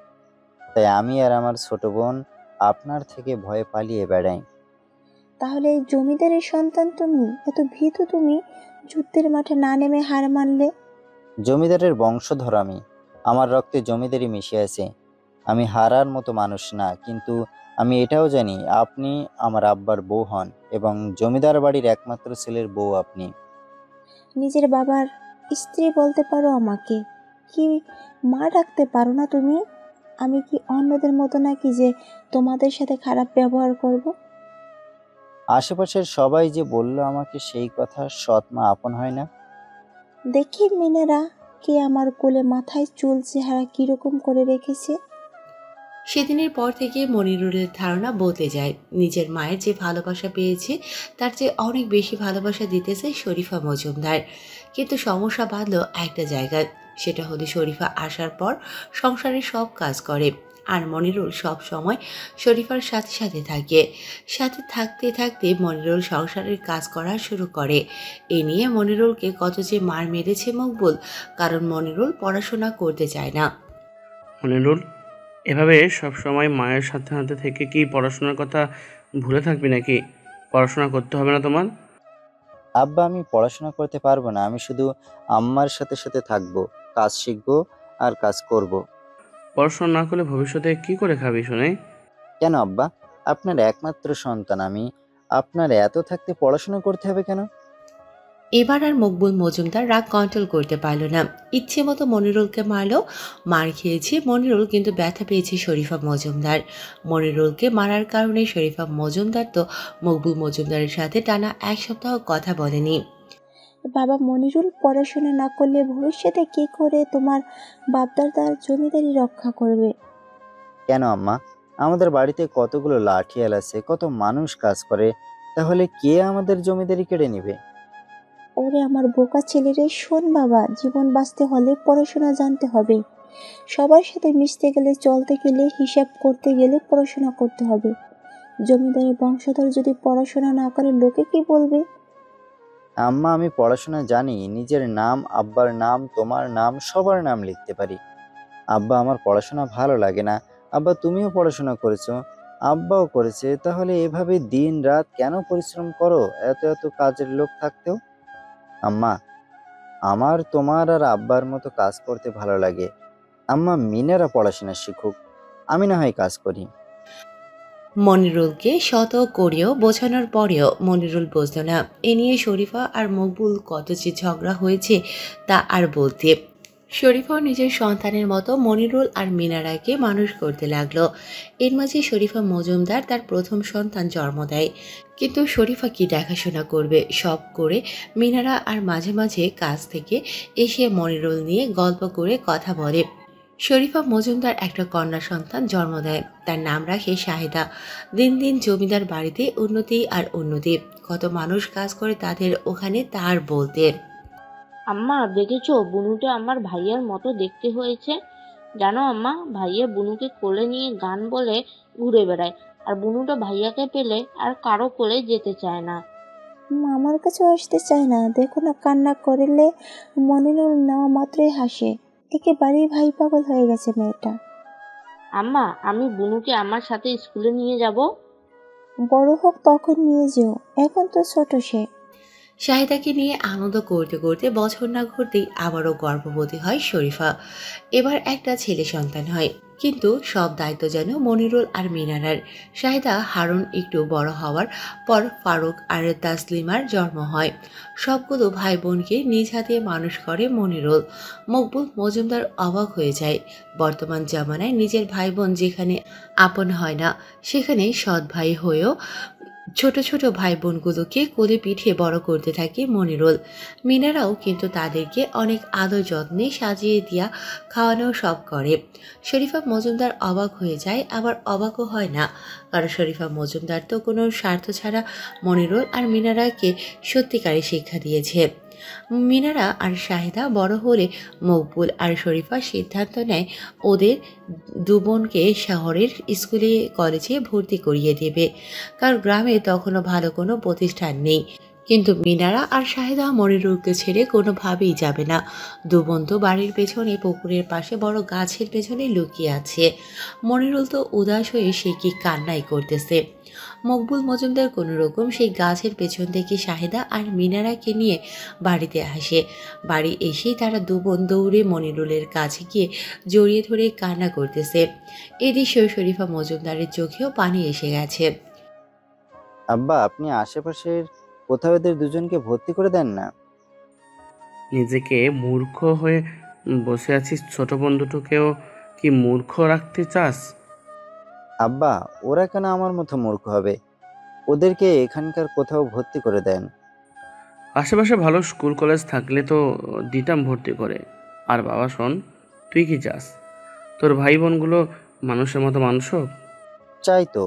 তাই আমি আর আমার ছোট বোন আপনার থেকে ভয়ে পালিয়ে বেড়াই। তাহলে এই জমিদারের সন্তান তুমি? এত ভীতু তুমি, যুদ্ধের মাঠে না নেমে হার মানলে? জমিদারের বংশধর আমি, আমার রক্তে জমিদারি মিশে আছে। আমি হারার মতো মানুষ না, কিন্তু আমি এটাও জানি আপনি আমার আব্বার বউ হন এবং জমিদার বাড়ির একমাত্র ছেলের বউ আপনি। নিজের বাবার স্ত্রী বলতে পারো আমাকে? কি মা ডাকতে পারো না তুমি? আমি কি অন্যদের মতো নাকি যে তোমাদের সাথে খারাপ ব্যবহার করব? আশেপাশের সবাই যে বলল আমাকে সেই কথা, সৎমা আপন হয় না। দেখি মিনেরা, কে আমার কোলে মাথায় চুল চেহারা কিরকম করে রেখেছে। সেদিনের পর থেকে মনিরুলের ধারণা বদলে যায়। নিজের মায়ের যে ভালোবাসা পেয়েছে তার চেয়ে অনেক বেশি ভালোবাসা দিতেছে শরীফা মজুমদার। কিন্তু সমস্যা বাঁধল একটা জায়গায়, সেটা হলো শরীফা আসার পর সংসারের সব কাজ করে আর মনিরুল সব সময় শরীফার সাথে সাথে থাকে। সাথে থাকতে থাকতে মনিরুল সংসারের কাজ করা শুরু করে। এ নিয়ে মনিরুলকে কত যে মার মেরেছে মকবুল, কারণ মনিরুল পড়াশোনা করতে চায় না। মনিরুল, এভাবে সব সময় মায়ের সাথে সাথে থেকে কি পড়াশোনার কথা ভুলে থাকবি নাকি? পড়াশোনা করতে হবে না তোমার? আব্বা, আমি পড়াশোনা করতে পারবো না, আমি শুধু আম্মার সাথে সাথে থাকবো, কাজ শিখবো আর কাজ করব। পড়াশোনা না করলে ভবিষ্যতে কি করে খাবি শুনে? কেন আব্বা, আপনার একমাত্র সন্তান আমি, আপনার এত থাকতে পড়াশোনা করতে হবে কেন? এবার আর মকবুল মজুমদার রাগ কন্ট্রোল করতে পারল না, ইচ্ছে মতো মনিরুলকে মারল। মার খেয়েছে মনিরুল, কিন্তু ব্যথা পেয়েছে শরীফা মজুমদার। মনিরুলকে মারার কারণে শরীফা মজুমদার তো মকবুল মজুমদারের সাথে টানা 1 সপ্তাহ কথা বলেনি। বাবা মনিরুল পড়াশোনা না করলে ভবিষ্যতে কি করে তোমার বাপদাদার জমিদারি রক্ষা করবে? কেন আম্মা, আমাদের বাড়িতে কতগুলো লাঠিয়াল আছে, কত মানুষ কাজ করে, তাহলে কে আমাদের জমিদারি কেড়ে নিবে? ওরে আমার বোকা ছেলেরে, শোন বাবা, জীবন বাঁচতে হলে পড়াশোনা জানতে হবে। সবার সাথে মিশতে গেলে, চলতে গেলে, হিসাব করতে গেলে পড়াশোনা করতে হবে। জমিদারের বংশধর যদি পড়াশোনা না করে লোকে কি বলবে? আম্মা, আমি পড়াশোনা জানি, নিজের নাম, আব্বার নাম, তোমার নাম, সবার নাম লিখতে পারি। আব্বা, আমার পড়াশোনা ভালো লাগে না। আব্বা, তুমিও পড়াশোনা করেছো, আব্বাও করেছে, তাহলে এভাবে দিন রাত কেন পরিশ্রম করো এত এত কাজের লোক থাকতেও? আম্মা, আমার তোমার আর আব্বার মতো কাজ করতে ভালো লাগে। আম্মা, মিনারা পড়াশোনা শিখুক, আমি না হয় কাজ করি। মনিরুলকে শত করেও বোঝানোর পরেও মনিরুল বুঝল না। এ নিয়ে শরীফা আর মকবুল কত যে ঝগড়া হয়েছে তা আর বলতে। শরীফাও নিজের সন্তানের মতো মনিরুল আর মিনারাকে মানুষ করতে লাগলো। এর মাঝে শরীফা মজুমদার তার প্রথম সন্তান জন্ম দেয়। কিন্তু শরীফা কি দেখাশোনা করবে, সব করে মিনারা আর মাঝে মাঝে কাজ থেকে এসে মনিরুল নিয়ে গল্প করে কথা বলে। শরীফা মজুমদার একটা কন্যা সন্তান জন্ম দেয়, তার নাম রাখে শাহেদা। দিন দিন জমিদার বাড়িতে উন্নতি আর উন্নতি, কত মানুষ কাজ করে তাদের ওখানে তার বলতে। আম্মা দেখেছো, বুনুটা আমার ভাইয়ার মতো দেখতে হয়েছে। জানো আম্মা, ভাইয়া বুনুকে কোলে নিয়ে গান বলে ঘুরে বেড়ায়, আর বুনুটা ভাইয়াকে পেলে আর কারো কোলে যেতে চায় না। আমার কাছেও আসতে চায় না। দেখো না, কান্না করলে মনিরুল নেওয়া মাত্রই হাসে। একেবারেই ভাই পাগল হয়ে গেছে মেয়েটা। আম্মা, আমি বুনুকে আমার সাথে স্কুলে নিয়ে যাব। বড় হোক তখন নিয়ে যেও, এখন তো ছোট সে। শাহিদাকে নিয়ে আনন্দ করতে করতে বছর না ঘুরতেই আবারও গর্ভবতী হয় শরীফা। এবার একটা ছেলে সন্তান হয়, কিন্তু সব দায়িত্ব যেন মনিরুল আর মিনারার। শাহিদা হারুন একটু বড় হওয়ার পর ফারুক আর তাসলিমার জন্ম হয়। সবগুলো ভাই বোনকে নিজ হাতে মানুষ করে মনিরুল। মকবুল মজুমদার অবাক হয়ে যায়। বর্তমান জামানায় নিজের ভাই বোন যেখানে আপন হয় না, সেখানে সৎ ভাই হয়েও ছোট ছোট ভাই বোনগুলোকে কোলে পিঠে বড় করতে থাকে মনিরুল। মিনারাও কিন্তু তাদেরকে অনেক আদর যত্নে সাজিয়ে দিয়া খাওয়ানো সব করে। শরীফা মজুমদার অবাক হয়ে যায়, আবার অবাকও হয় না, কারণ শরীফা মজুমদার তো কোনো স্বার্থ ছাড়া মনিরুল আর মিনারাকে সত্যিকারে শিক্ষা দিয়েছে। মিনারা আর শাহিদা বড় হলে মকবুল আর শরীফা সিদ্ধান্ত নেয় ওদের দু বোনকে শহরের স্কুলে কলেজে ভর্তি করিয়ে দেবে, কারণ গ্রামে তখনও ভালো কোনো প্রতিষ্ঠান নেই। কিন্তু মিনারা আর শাহিদা মনিরুলকে ছেড়ে কোনোভাবেই যাবে না। দু বন্ধু বাড়ির পেছনে পুকুরের পাশে বড় গাছের পেছনে লুকিয়ে আছে। মনিরুল তো উদাস হয়ে সে কি কান্নাই করতেছে। মকবুল মজুমদার কোনো রকম সেই গাছের পেছন থেকে শাহিদা আর মিনারাকে নিয়ে বাড়িতে আসে। বাড়ি এসেই তারা দু বোন দৌড়ে মনিরুলের কাছে গিয়ে জড়িয়ে ধরে কান্না করতেছে। এই দৃশ্য শরীফা মজুমদারের চোখেও পানি এসে গেছে। আব্বা, আপনি আশেপাশের কোথাও এদের দুজনকে ভর্তি করে দেন না। নিজেকে মূর্খ হয়ে বসে আছিস, ছোট বোন দুটোকেও কি মূর্খ রাখতে চাস? আব্বা, ওরা কেন আমার মতো মূর্খ হবে? ওদেরকে এখানকার কোথাও ভর্তি করে দেন। আশেপাশে ভালো স্কুল কলেজ থাকলে তো দিতাম ভর্তি করে। আর বাবা শোন, তুই কি চাস তোর ভাই বোনগুলো মানুষের মতো মানুষ হোক? চাই তো।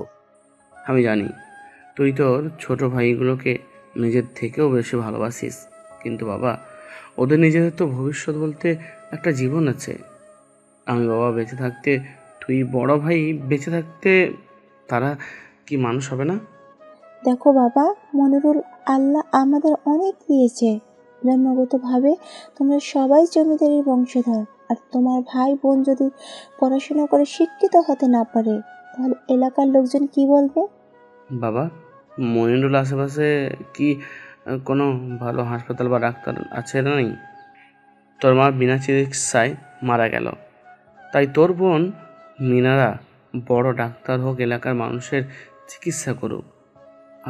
আমি জানি তুই তোর ছোট ভাইগুলোকে নিজের থেকেও বেশি ভালোবাসিস, কিন্তু বাবা, ওদের নিজেদের তো ভবিষ্যৎ বলতে একটা জীবন আছে। আমি বাবা বেঁচে থাকতে, তুই বড় ভাই বেঁচে থাকতে তারা কি মানুষ হবে না? দেখো বাবা, মনিরুল, আল্লাহ আমাদের অনেক দিয়েছে। জন্মগতভাবে তোমরা সবাই জমিদারের বংশধর। আর তোমার ভাই বোন যদি পড়াশোনা করে শিক্ষিত হতে না পারে, তাহলে এলাকার লোকজন কি বলবে? বাবা, মনিরুল আশেপাশে কি কোনো ভালো হাসপাতাল বা ডাক্তার আছে নাই? তোর মা বিনা চিকিৎসায় মারা গেল, তাই তোর বোন মিনারা বড় ডাক্তার হোক, এলাকার মানুষের চিকিৎসা করুক।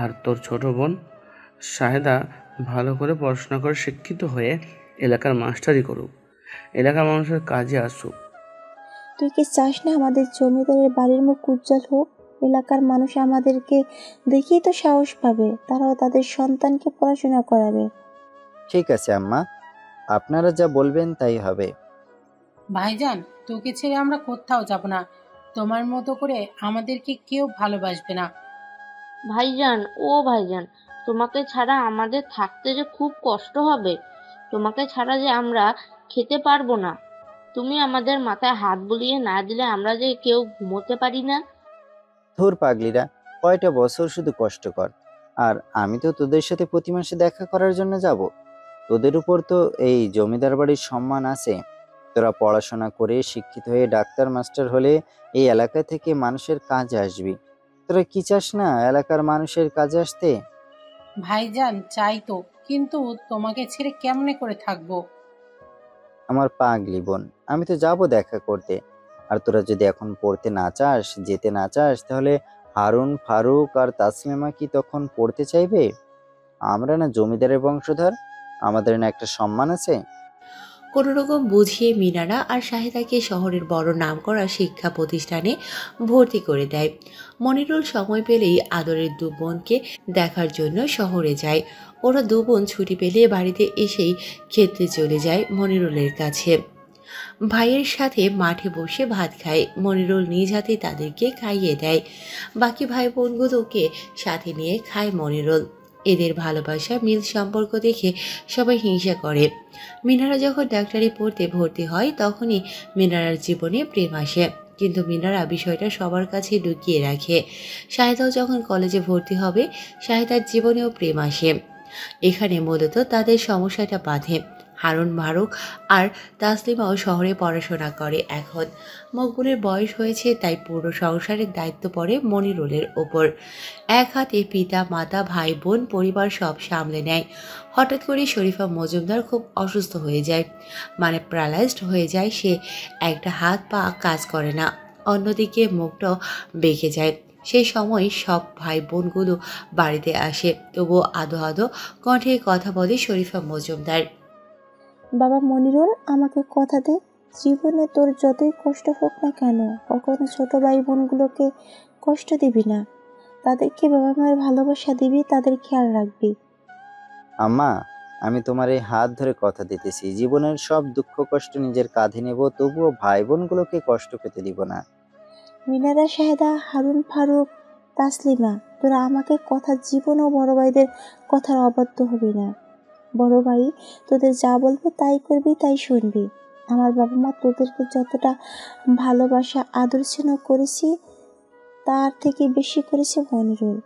আর তোর ছোট বোন শাহেদা ভালো করে পড়াশোনা করে শিক্ষিত হয়ে এলাকার মাস্টারি করুক, এলাকার মানুষের কাজে আসুক। তুই কি চাস না আমাদের জমিদারের বাড়ির মুখ উজ্জ্বল হোক? এলাকার মানুষ আমাদেরকে দেখেই তো সাহস পাবে, তারাও তাদের সন্তানকে পড়াশোনা করাবে। ঠিক আছে আম্মা, আপনারা যা বলবেন তাই হবে। ভাইজান, তোকে ছেড়ে আমরা কোথাও যাব না। তোমার মতো করে আমাদেরকে কেউ ভালোবাসবে না। ভাইজান, ও ভাইজান, তোমাকে ছাড়া আমাদের থাকতে যে খুব কষ্ট হবে। তোমাকে ছাড়া যে আমরা খেতে পারবো না। তুমি আমাদের মাথায় হাত বুলিয়ে না দিলে আমরা যে কেউ ঘুমোতে পারি না। ধুর পাগলিরা, কয়টা বছর শুধু কষ্ট কর। আর আমি তো তোদের সাথে প্রতি মাসে দেখা করার জন্য যাব। তোদের উপর তো এই জমিদার বাড়ির সম্মান আছে। তোরা পড়াশোনা করে শিক্ষিত হয়ে ডাক্তার মাস্টার হলে এই এলাকা থেকে মানুষের কাজে আসবি। তোরা কি চাস না এলাকার মানুষের কাজে আসতে? ভাইজান, চাই তো, কিন্তু তোমাকে ছেড়ে কেমনে করে থাকবো? আমার পাগলি বোন, আমি তো যাব দেখা করতে। আর তোরা যদি এখন পড়তে না চাস, যেতে না চাস, তাহলে হারুন, ফারুক আর তাসলিমা কি তখন পড়তে চাইবে? আমরা না জমিদারের বংশধর, আমাদের না একটা সম্মান আছে। কোনোরকম বুঝিয়ে মিনারা আর শাহিদাকে শহরের বড় নামকরা শিক্ষা প্রতিষ্ঠানে ভর্তি করে দেয়। মনিরুল সময় পেলেই আদরের দু বোনকে দেখার জন্য শহরে যায়। ওরা দু বোন ছুটি পেলে বাড়িতে এসেই খেতে চলে যায় মনিরুলের কাছে। ভাইয়ের সাথে মাঠে বসে ভাত খায়। মনিরুল নিজ হাতে তাদেরকে খাইয়ে দেয়। বাকি ভাই বোনগুলোকে সাথে নিয়ে খায় মনিরুল। এদের ভালোবাসা মিল সম্পর্ক দেখে সবাই হিংসা করে। মিনারা যখন ডাক্তারি পড়তে ভর্তি হয় তখনই মিনারার জীবনে প্রেম আসে, কিন্তু মিনারা বিষয়টা সবার কাছে লুকিয়ে রাখে। শাহেদাও যখন কলেজে ভর্তি হবে শাহেদার জীবনেও প্রেম আসে। এখানে মূলত তাদের সমস্যাটা বাঁধে। হারুন মারুক আর তাসলিমাও শহরে পড়াশোনা করে। এখন মকবুলের বয়স হয়েছে, তাই পুরো সংসারের দায়িত্ব পড়ে মনিরুলের ওপর। এক হাতে পিতা মাতা ভাই বোন পরিবার সব সামলে নেয়। হঠাৎ করে শরীফা মজুমদার খুব অসুস্থ হয়ে যায়, মানে প্যারালাইজড হয়ে যায়। সে একটা হাত পা কাজ করে না, অন্যদিকে মুখটাও বেঁকে যায়। সেই সময় সব ভাই বোনগুলো বাড়িতে আসে, তবুও আদো আদো কণ্ঠে কথা বলে শরীফা মজুমদার। বাবা মনিরুল, আমাকে কথা দে, জীবনে তোর যতই কষ্ট হোক না কেন কখনো ছোট ভাই বোনগুলোকে কষ্ট দিবি না। তাদেরকে বাবা মায়ের ভালোবাসা দিবি, তাদের খেয়াল রাখবি। আম্মা, আমি তোমার এই হাত ধরে কথা দিতেছি, জীবনের সব দুঃখ কষ্ট নিজের কাঁধে নেব, তবুও ভাই বোনগুলোকে কষ্ট পেতে দিব না। মিনারা, শাহেদা, হারুন, ফারুক, তাসলিমা, তোরা আমাকে কথা জীবনও বড় ভাইদের কথার অবাধ্য হবি না। বড় ভাই তোদের যা বলবে তাই করবি, তাই শুনবি। আমার বাবা মা তোদেরকে যতটা ভালোবাসা আদর স্নেহ করেছি তার থেকে বেশি করেছে মনিরুল।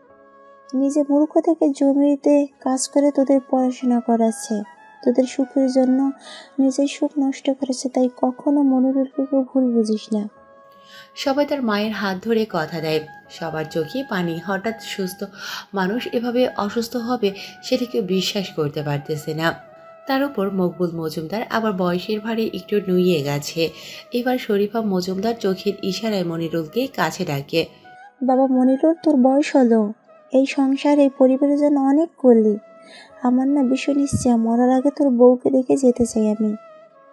নিজে মূর্খ থেকে জমিতে কাজ করে তোদের পড়াশোনা করাচ্ছে, তোদের সুখের জন্য নিজের সুখ নষ্ট করেছে, তাই কখনো মনিরুলকে কেউ ভুল বুঝিস না। সবাই তার মায়ের হাত ধরে কথা দেয়। সবার চোখে পানি। হঠাৎ সুস্থ মানুষ এভাবে অসুস্থ হবে সেটা কেউ বিশ্বাস করতে পারতেছে না। তার উপর মকবুল মজুমদার আবার বয়সের ভারে একটু নুইয়ে গেছে। এবার শরীফা মজুমদার চোখের ইশারায় মনিরুলকে কাছে ডাকে। বাবা মনিরুল, তোর বয়স হলো, এই সংসার এই পরিবারের জন্য অনেক করলি। আমার না ভীষণ ইচ্ছা মরার আগে তোর বউকে দেখে যেতে চাই।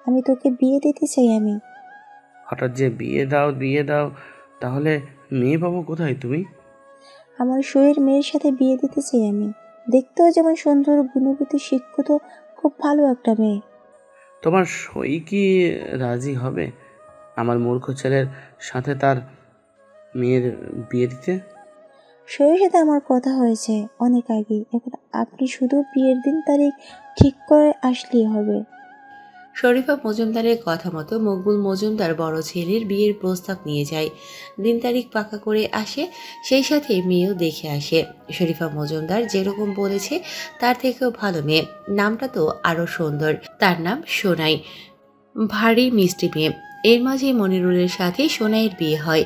আমি তোকে বিয়ে দিতে চাই। হঠাৎ যে বিয়ে দাও, তাহলে মেয়ে পাবো কোথায় তুমি? আমার সইয়ের মেয়ের সাথে বিয়ে দিতে চাই। দেখতেও যেমন সুন্দর, গুণবতী, শিক্ষিত, খুব ভালো একটা মেয়ে। তোমার সই কি রাজি হবে আমার মূর্খ ছেলের সাথে তার মেয়ের বিয়ে দিতে? সইয়ের সাথে আমার কথা হয়েছে অনেক আগে, এখন আপনি শুধু বিয়ের দিন তারিখ ঠিক করে আসলেই হবে। শরীফা মজুমদারের কথা মতো মকবুল মজুমদার বড় ছেলের বিয়ের প্রস্তাব নিয়ে যায়। দিন তারিখ পাকা করে আসে, সেই সাথে মেয়েও দেখে আসে। শরীফা মজুমদার যেরকম বলেছে তার থেকেও ভালো মেয়ে, নামটা তো আরও সুন্দর। তার নাম সোনাই, ভারী মিষ্টি মেয়ে। এর মাঝে মনিরুলের সাথে সোনাইয়ের বিয়ে হয়।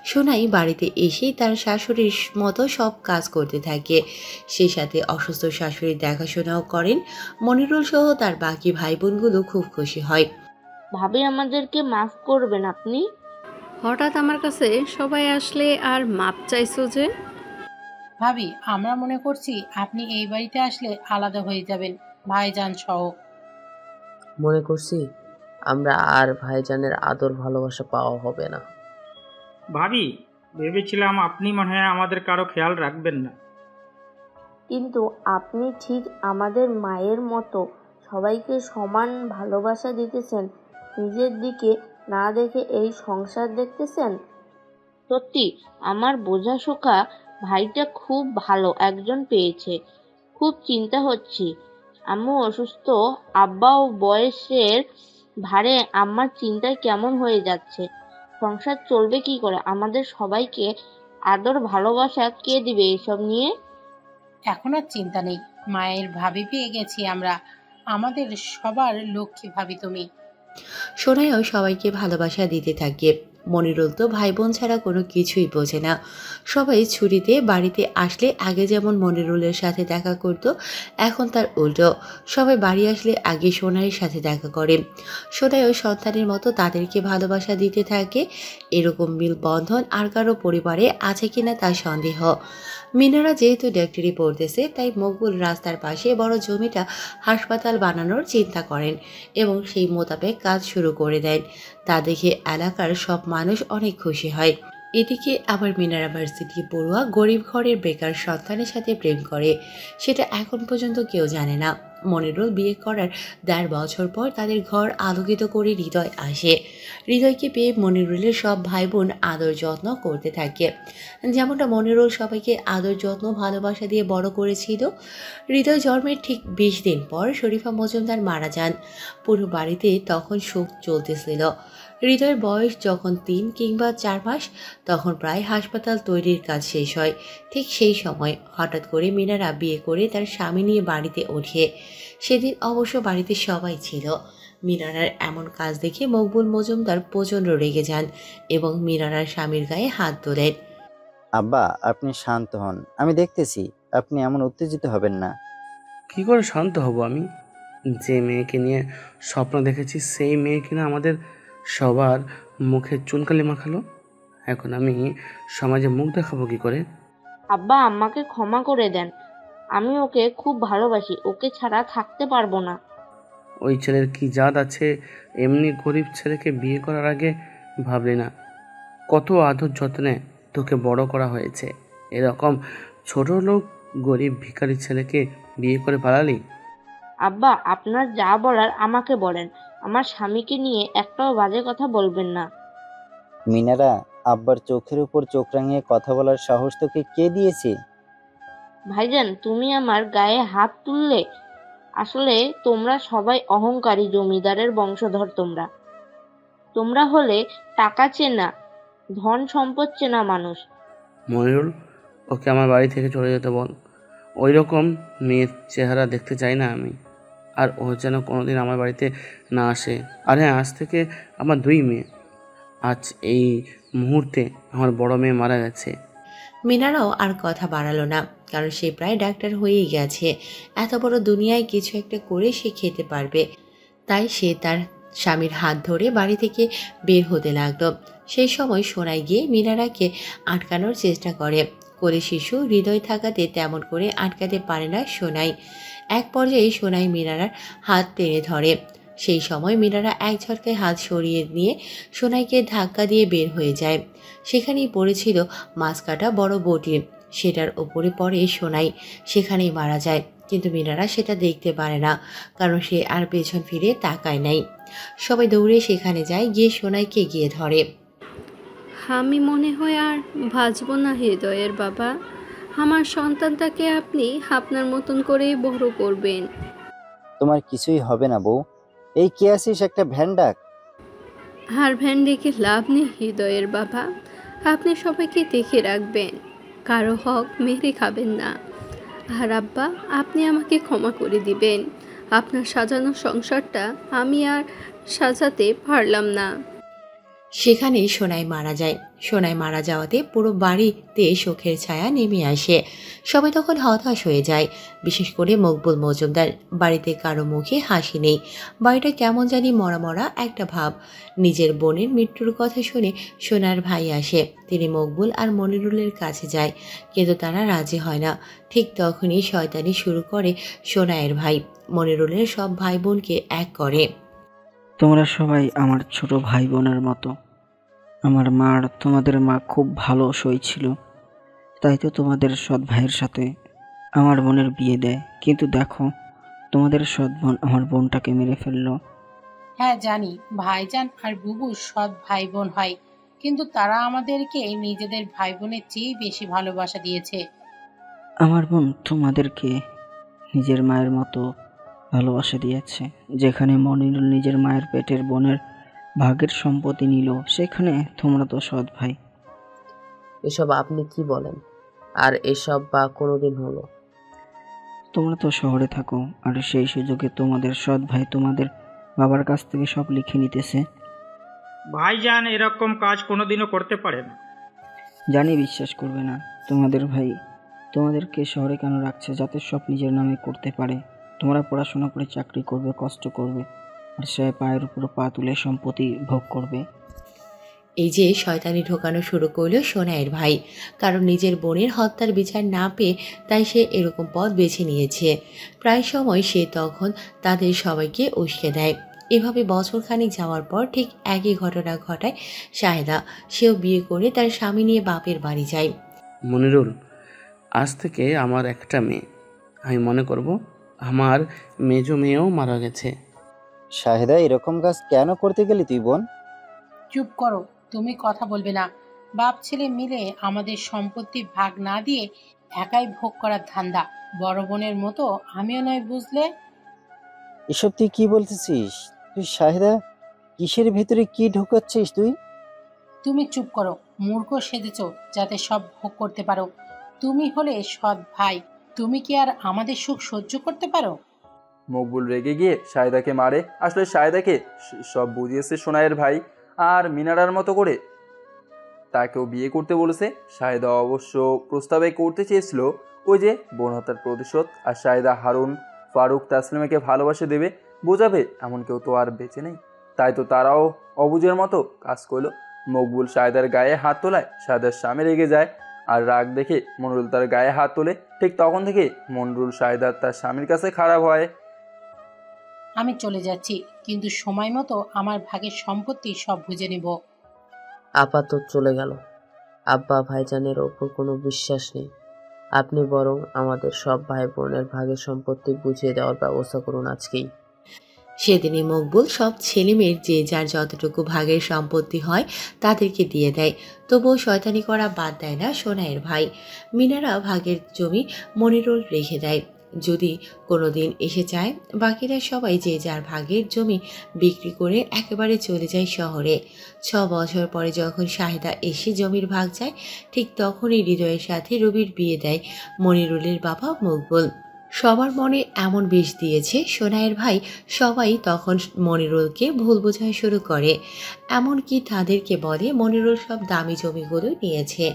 সোনাই বাড়িতে এসেই তার শাশুড়ির মতো সব কাজ করতে থাকে। সেই সাথে অসুস্থ শাশুড়ির দেখাশোনাও করেন। মনিরুল সহ তার বাকি ভাই বোনগুলো খুব খুশি হয়। ভাবি, আমাদেরকে মাফ করবেন আপনি। হঠাৎ আমার কাছে সবাই আসলে আর মাপ চাইছো যে? ভাবি, আমরা মনে করছি আপনি এই বাড়িতে আসলে আলাদা হয়ে যাবেন ভাইজান সহ। মনে করছি আমরা আর ভাইজানের আদর ভালোবাসা পাওয়া হবে না। ভাবি, ভেবেছিলাম আপনি মনে হয় আমাদের কারো খেয়াল রাখবেন না, কিন্তু আপনি ঠিক আমাদের মায়ের মতো সবাইকে সমান ভালোবাসা দিতেছেন, নিজের দিকে না দেখে এই সংসার দেখতেছেন। সত্যি আমার বোঝাশোকা ভাইটা খুব ভালো একজন পেয়েছে। খুব চিন্তা হচ্ছে, আম্মু অসুস্থ, আব্বাও বয়সের ভারে আম্মার চিন্তায় কেমন হয়ে যাচ্ছে। সংসার চলবে কি করে? আমাদের সবাইকে আদর ভালোবাসা কে দিবে এসব নিয়ে? এখন আর চিন্তা নেই, মায়ের ভাবি পেয়ে গেছি আমরা। আমাদের সবার লক্ষ্মী ভাবি তুমি। সোনাইও সবাইকে ভালোবাসা দিতে থাকে। মনিরুল তো ভাই বোন ছাড়া কোনো কিছুই বোঝে না। সবাই ছুটিতে বাড়িতে আসলে আগে যেমন মনিরুলের সাথে দেখা করত, এখন তার উল্টো। সবাই বাড়ি আসলে আগে সোনাইয়ের সাথে দেখা করে। সোনাইও সন্তানের মতো তাদেরকে ভালোবাসা দিতে থাকে। এরকম মিল বন্ধন আর কারো পরিবারে আছে কিনা তার সন্দেহ। মিনারা যেহেতু ডাক্তারি পড়তেছে, তাই মকবুল রাস্তার পাশে বড় জমিটা হাসপাতাল বানানোর চিন্তা করেন এবং সেই মোতাবেক কাজ শুরু করে দেন। তা দেখে এলাকার সব মানুষ অনেক খুশি হয়। এদিকে আবার মিনারা ভার্সিটি পড়ুয়া গরিব ঘরের বেকার সন্তানের সাথে প্রেম করে, সেটা এখন পর্যন্ত কেউ জানে না। মনিরুল বিয়ে করার ১.৫ বছর পর তাদের ঘর আলোকিত করে হৃদয় আসে। হৃদয়কে পেয়ে মনিরুলের সব ভাই বোন আদর যত্ন করতে থাকে, যেমনটা মনিরুল সবাইকে আদর যত্ন ভালোবাসা দিয়ে বড় করেছিল। হৃদয় জন্মের ঠিক ২০ দিন পর শরীফা মজুমদার মারা যান। পুরো বাড়িতে তখন শোক চলতেছিল। হৃদয়ের বয়স যখন ৩ কিংবা ৪ মাস, তখন প্রায় হাসপাতাল তৈরির কাজ শেষ হয়। ঠিক সেই সময় হঠাৎ করে মিনারা বিয়ে করে তার স্বামী নিয়ে বাড়িতে ওঠে। সেদিন অবশ্য বাড়িতে সবাই ছিল। মিনারার এমন কাজ দেখে মকবুল মজুমদার প্রচণ্ড রেগে যান এবং মিনারার স্বামীর গায়ে হাত তোলেন। আব্বা, আপনি শান্ত হন, আমি দেখতেছি, আপনি এমন উত্তেজিত হবেন না। কি করে শান্ত হব আমি? যে মেয়েকে নিয়ে স্বপ্ন দেখেছি সেই মেয়ে কিনা আমাদের সবার মুখে চুনকালি মাখালো। এখন আমি সমাজে মুখ দেখাবো কি করে? আব্বা, আম্মাকে ক্ষমা করে দেন। আমি ওকে খুব ভালোবাসি, ওকে ছাড়া থাকতে পারবো না। ওই ছেলের কি জাত আছে? এমনি গরিব ছেলেকে বিয়ে করার আগে ভাবলি না কত আদর যত্নে তোকে বড় করা হয়েছে? এরকম ছোট লোক গরিব ভিখারি ছেলেকে বিয়ে করে পালালি? আব্বা, আপনার যা বলার আমাকে বলেন, আমার স্বামীকে নিয়ে একটাও বাজে কথা বলবেন না। মিনারা, আব্বার চোখের উপর চোখ রাঙিয়ে কথা বলার সাহস তোকে কে দিয়েছে? ভাইজান, তুমি আমার গায়ে হাত তুললে? আসলে তোমরা সবাই অহংকারী জমিদারের বংশধর। তোমরা হলে টাকা চেনা, ধন সম্পদ চেনা মানুষ। মনিরুল, ওকে আমার বাড়ি থেকে চলে যেতে বল। ওই রকম মেয়ের চেহারা দেখতে চাই না আমি। আর ও যেন কোনোদিন আমার বাড়িতে না আসে। আর হ্যাঁ, আজ থেকে আমার 2 মেয়ে। আজ এই মুহূর্তে আমার বড় মেয়ে মারা গেছে। মিনারাও আর কথা বাড়ালো না, কারণ সে প্রায় ডাক্তার হয়েই গেছে। এত বড় দুনিয়ায় কিছু একটা করে সে খেতে পারবে। তাই সে তার স্বামীর হাত ধরে বাড়ি থেকে বের হতে লাগলো। সেই সময় সোনাই গিয়ে মিনারাকে আটকানোর চেষ্টা করে। কোলে শিশু হৃদয় থাকাতে তেমন করে আটকাতে পারে না সোনাই। এক পর্যায়ে সোনাই মিনারার হাত টেনে ধরে। সেই সময় মিনারা এক ঝটকায় হাত সরিয়ে নিয়ে সোনাইকে ধাক্কা দিয়ে বের হয়ে যায়। সেখানেই পড়েছিল মাছ কাটা বড় বটি, সেটার ওপরে পড়ে সোনাই, সেখানেই মারা যায়। কিন্তু মিনারা সেটা দেখতে পারে না, কারণ সে আর পেছন ফিরে তাকায় নাই। সবাই দৌড়ে সেখানে যায়, গিয়ে সোনাইকে গিয়ে ধরে। আমি মনে হয় আর বাঁচব না হৃদয়ের বাবা। আমার সন্তানটাকে আপনি আপনার মতন করেই বড় করবেন। তোমার কিছুই হবে না বউ। এই কে আছিস, একটা ভ্যান ডাক। আর ভ্যান ডেকে লাভ নেই হৃদয়ের বাবা। আপনি সবাইকে দেখে রাখবেন, কারো হক মেরে খাবেন না। আর আব্বা, আপনি আমাকে ক্ষমা করে দিবেন। আপনার সাজানো সংসারটা আমি আর সাজাতে পারলাম না। সেখানে সোনাই মারা যায়। সোনাই মারা যাওয়াতে পুরো বাড়িতে শোকের ছায়া নেমে আসে। সবাই তখন হতাশ হয়ে যায়, বিশেষ করে মকবুল মজুমদার। বাড়িতে কারো মুখে হাসি নেই। বাড়িটা কেমন জানি মরা মরা একটা ভাব। নিজের বোনের মৃত্যুর কথা শুনে সোনার ভাই আসে। তিনি মকবুল আর মনিরুলের কাছে যায়, কিন্তু তারা রাজি হয় না। ঠিক তখনই শয়তানি শুরু করে সোনাইয়ের ভাই। মনিরুলের সব ভাই বোনকে এক করে। তোমরা সবাই আমার ছোট ভাই বোনের মতো। আমার মার তোমাদের মা খুব ভালো সই ছিল, তাই তো তোমাদের সৎ ভাইয়ের সাথে আমার বোনের বিয়ে দেয়। কিন্তু দেখো, তোমাদের সৎ বোন আমার বোনটাকে মেরে ফেললো। হ্যাঁ জানি, ভাইজান আর বুবু সৎ ভাই বোন হয়, কিন্তু তারা আমাদেরকে নিজেদের ভাই বোনের চেয়ে বেশি ভালোবাসা দিয়েছে। আমার বোন তোমাদেরকে নিজের মায়ের মতো ভালোবাসা দিয়েছে। যেখানে মনিরুল নিজের মায়ের পেটের বোনের ভাগের সম্পত্তি নিল, সেখানে তোমরা তো সৎ ভাই। এসব আপনি কি বলেন? আর এসব বা কোনোদিন হলো? তোমরা তো শহরে থাকো, আর সেই সুযোগে তোমাদের সৎ ভাই তোমাদের বাবার কাছ থেকে সব লিখে নিতেছে। ভাইজান এরকম কাজ কোনোদিনও করতে পারে না। জানি বিশ্বাস করবে না। তোমাদের ভাই তোমাদেরকে শহরে কেন রাখছে? যাতে সব নিজের নামে করতে পারে। তোমরা পড়াশোনা করে চাকরি করবে, কষ্ট করবে, আর সে পায়ের উপর পা তুলে সম্পত্তি ভোগ করবে। এই যে শয়তানি ঢোকানো শুরু করলো সোনাইয়ের ভাই, কারণ নিজের বোনের হত্যার বিচার না পেয়ে তাই সে এরকম পথ বেছে নিয়েছে। প্রায় সময় সে তখন তাদের সবাইকে উস্কে দেয়। এভাবে বছরখানেক যাওয়ার পর ঠিক একই ঘটনা ঘটায় শাহেদা। সেও বিয়ে করে তার স্বামী নিয়ে বাপের বাড়ি যায়। মনিরুল, আজ থেকে আমার একটা মেয়ে। আমি মনে করব আমার মেজো মেয়েও মারা গেছে। শাহেদা, এরকম কাজ কেন করতে গেলি তুই বোন? চুপ করো, তুমি কথা বলবে না। বাপ ছেলে মিলে আমাদের সম্পত্তি ভাগ না দিয়ে একাই ভোগ করার ধান্দা। বড় বোনের মতো আমিও নয়, বুঝলে? এসব তুই কি বলতেছিস? তুই শাহেদা, কিসের ভিতরে কি ঢুকাচ্ছিস তুই? তুমি চুপ করো, মূর্খ সেজেছ যাতে সব ভোগ করতে পারো। তুমি হলে সৎ ভাই, তুমি কি আর আমাদের সুখ সহ্য করতে পারো? মকবুল রেগে গিয়ে শাহেদাকে মারে। আসলে শাহেদাকে সব বুঝিয়েছে সোনাইয়ের ভাই, আর মিনারার মতো করে তাকেও বিয়ে করতে বলেছে। শাহেদা অবশ্য প্রস্তাবে করতে চেয়েছিল ওই যে বোন হত্যার প্রতিশোধ, আর শাহেদা হারুন, ফারুক, তাসলিমাকে ভালোবাসে দেবে, বোঝাবে, এমন কেউ তো আর বেঁচে নেই। তাই তো তারাও অবুঝের মতো কাজ করলো। মকবুল শাহেদার গায়ে হাত তোলায় শাহেদার স্বামী রেগে যায়, আর রাগ দেখে মনিরুল তার গায়ে হাত তোলে। ঠিক তখন থেকে মনিরুল শাহেদার তার স্বামীর কাছে খারাপ হয়। আমি চলে যাচ্ছি, কিন্তু সময় মতো আমার ভাগের সম্পত্তি সব বুঝে নেব। আপা তো চলে গেল। আব্বা ভাইজানের ওপর কোনো বিশ্বাস নেই। আপনি বরং আমাদের সব ভাই বোনের ভাগের সম্পত্তি বুঝিয়ে দেওয়ার ব্যবস্থা করুন আজকেই। সেদিনই মকবুল সব ছেলেমেয়ের যে যার যতটুকু ভাগের সম্পত্তি হয় তাদেরকে দিয়ে দেয়। তবুও শয়তানি করা বাদ দেয় না সোনাইয়ের ভাই। মিনারা ভাগের জমি মনিরুল রেখে দেয়। যদি কোনো দিন এসে যায়, বাকিরা সবাই যে যার ভাগের জমি বিক্রি করে একেবারে চলে যায় শহরে। 6 বছর পরে যখন শাহেদা এসে জমির ভাগ যায়, ঠিক তখনই হৃদয়ের সাথে রবির বিয়ে দেয় মনিরুলের বাবা মকবুল। সবার মনে এমন বিষ দিয়েছে সোনাইয়ের ভাই, সবাই তখন মনিরুলকে ভুল বোঝায় শুরু করে। এমনকি তাদেরকে বলে মনিরুল সব দামি জমিগুলো নিয়েছে।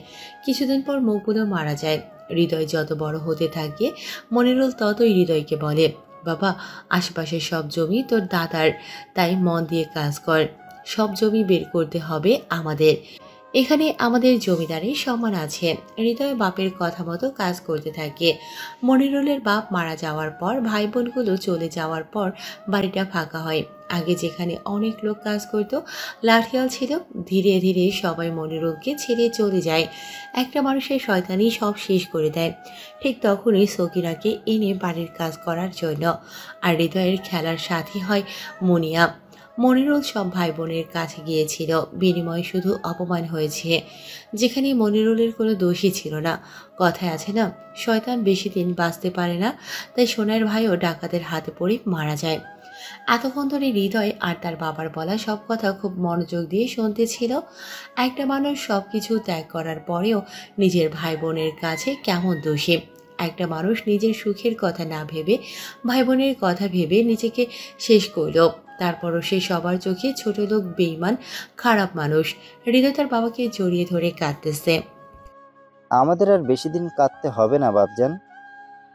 কিছুদিন পর মকবুলও মারা যায়। হৃদয় যত বড় হতে থাকে, মনিরুল ততই হৃদয়কে বলে, বাবা, আশেপাশের সব জমি তোর দাদার, তাই মন দিয়ে কাজ কর। সব জমি বের করতে হবে আমাদের। এখানে আমাদের জমিদারের সম্মান আছে। হৃদয় বাপের কথা মতো কাজ করতে থাকে। মনিরুলের বাপ মারা যাওয়ার পর ভাই বোনগুলো চলে যাওয়ার পর বাড়িটা ফাঁকা হয়। আগে যেখানে অনেক লোক কাজ করত, লাঠিয়াল ছিল, ধীরে ধীরে সবাই মনিরুলকে ছেড়ে চলে যায়। একটা মানুষের শয়তানি সব শেষ করে দেয়। ঠিক তখনই সকিনাকে এনে বাড়ির কাজ করার জন্য, আর হৃদয়ের খেলার সাথী হয় মুনিয়া। মনিরুল সব ভাই বোনের কাছে গিয়েছিল, বিনিময়ে শুধু অপমান হয়েছে, যেখানে মনিরুলের কোনো দোষই ছিল না। কথায় আছে না, শয়তান বেশি দিন বাঁচতে পারে না, তাই সোনার ভাইও ডাকাতের হাতে পড়ে মারা যায়। এতক্ষণ ধরে হৃদয় আর তার বাবার বলা সব কথা খুব মনোযোগ দিয়ে শুনতে ছিল। একটা মানুষ সব কিছু ত্যাগ করার পরেও নিজের ভাই বোনের কাছে কেমন দোষী। একটা মানুষ নিজের সুখের কথা না ভেবে ভাই বোনের কথা ভেবে নিজেকে শেষ করল। তারপরও সে সবার চোখে ছোট লোক, বেঈমান, খারাপ মানুষ। হৃদয় তার বাবাকে জড়িয়ে ধরে কাঁদতেছে। আমাদের আর বেশি দিন কাঁদতে হবে না বাপজান।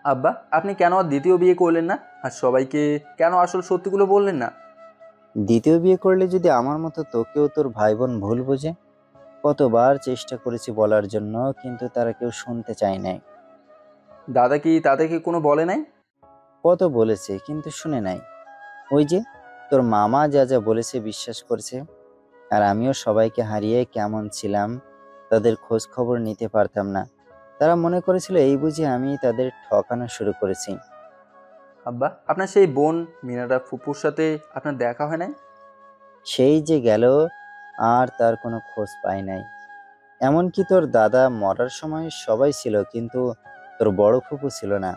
আব্বা, আপনি কেন আর দ্বিতীয় বিয়ে করলেন না? আর সবাইকে কেন আসল সত্যিগুলো বললেন না? দ্বিতীয় বিয়ে করলে যদি আমার মতো তোকেও তোর ভাই বোন ভুল বোঝে? কতবার চেষ্টা করেছি বলার জন্য, কিন্তু তারা কেউ শুনতে চায় নাই। দাদা কি তাদেরকে কোনো বলে নাই? কত বলেছে কিন্তু শুনে নাই। ওই যে তোর মামা যা যা বলেছে বিশ্বাস করেছে। আর আমিও সবাইকে হারিয়ে কেমন ছিলাম, তাদের খোঁজ খবর নিতে পারতাম না। তারা মনে করেছিল এই বুঝি আমি তাদের ঠকানো শুরু করেছি। আব্বা, আপনার সেই বোন মিনারা ফুপুর সাথে আপনার দেখা হয় নাই? সেই যে গেল, আর তার কোনো খোঁজ পাই নাই। এমনকি তোর দাদা মরার সময় সবাই ছিল, কিন্তু তোর বড় ফুপু ছিল না।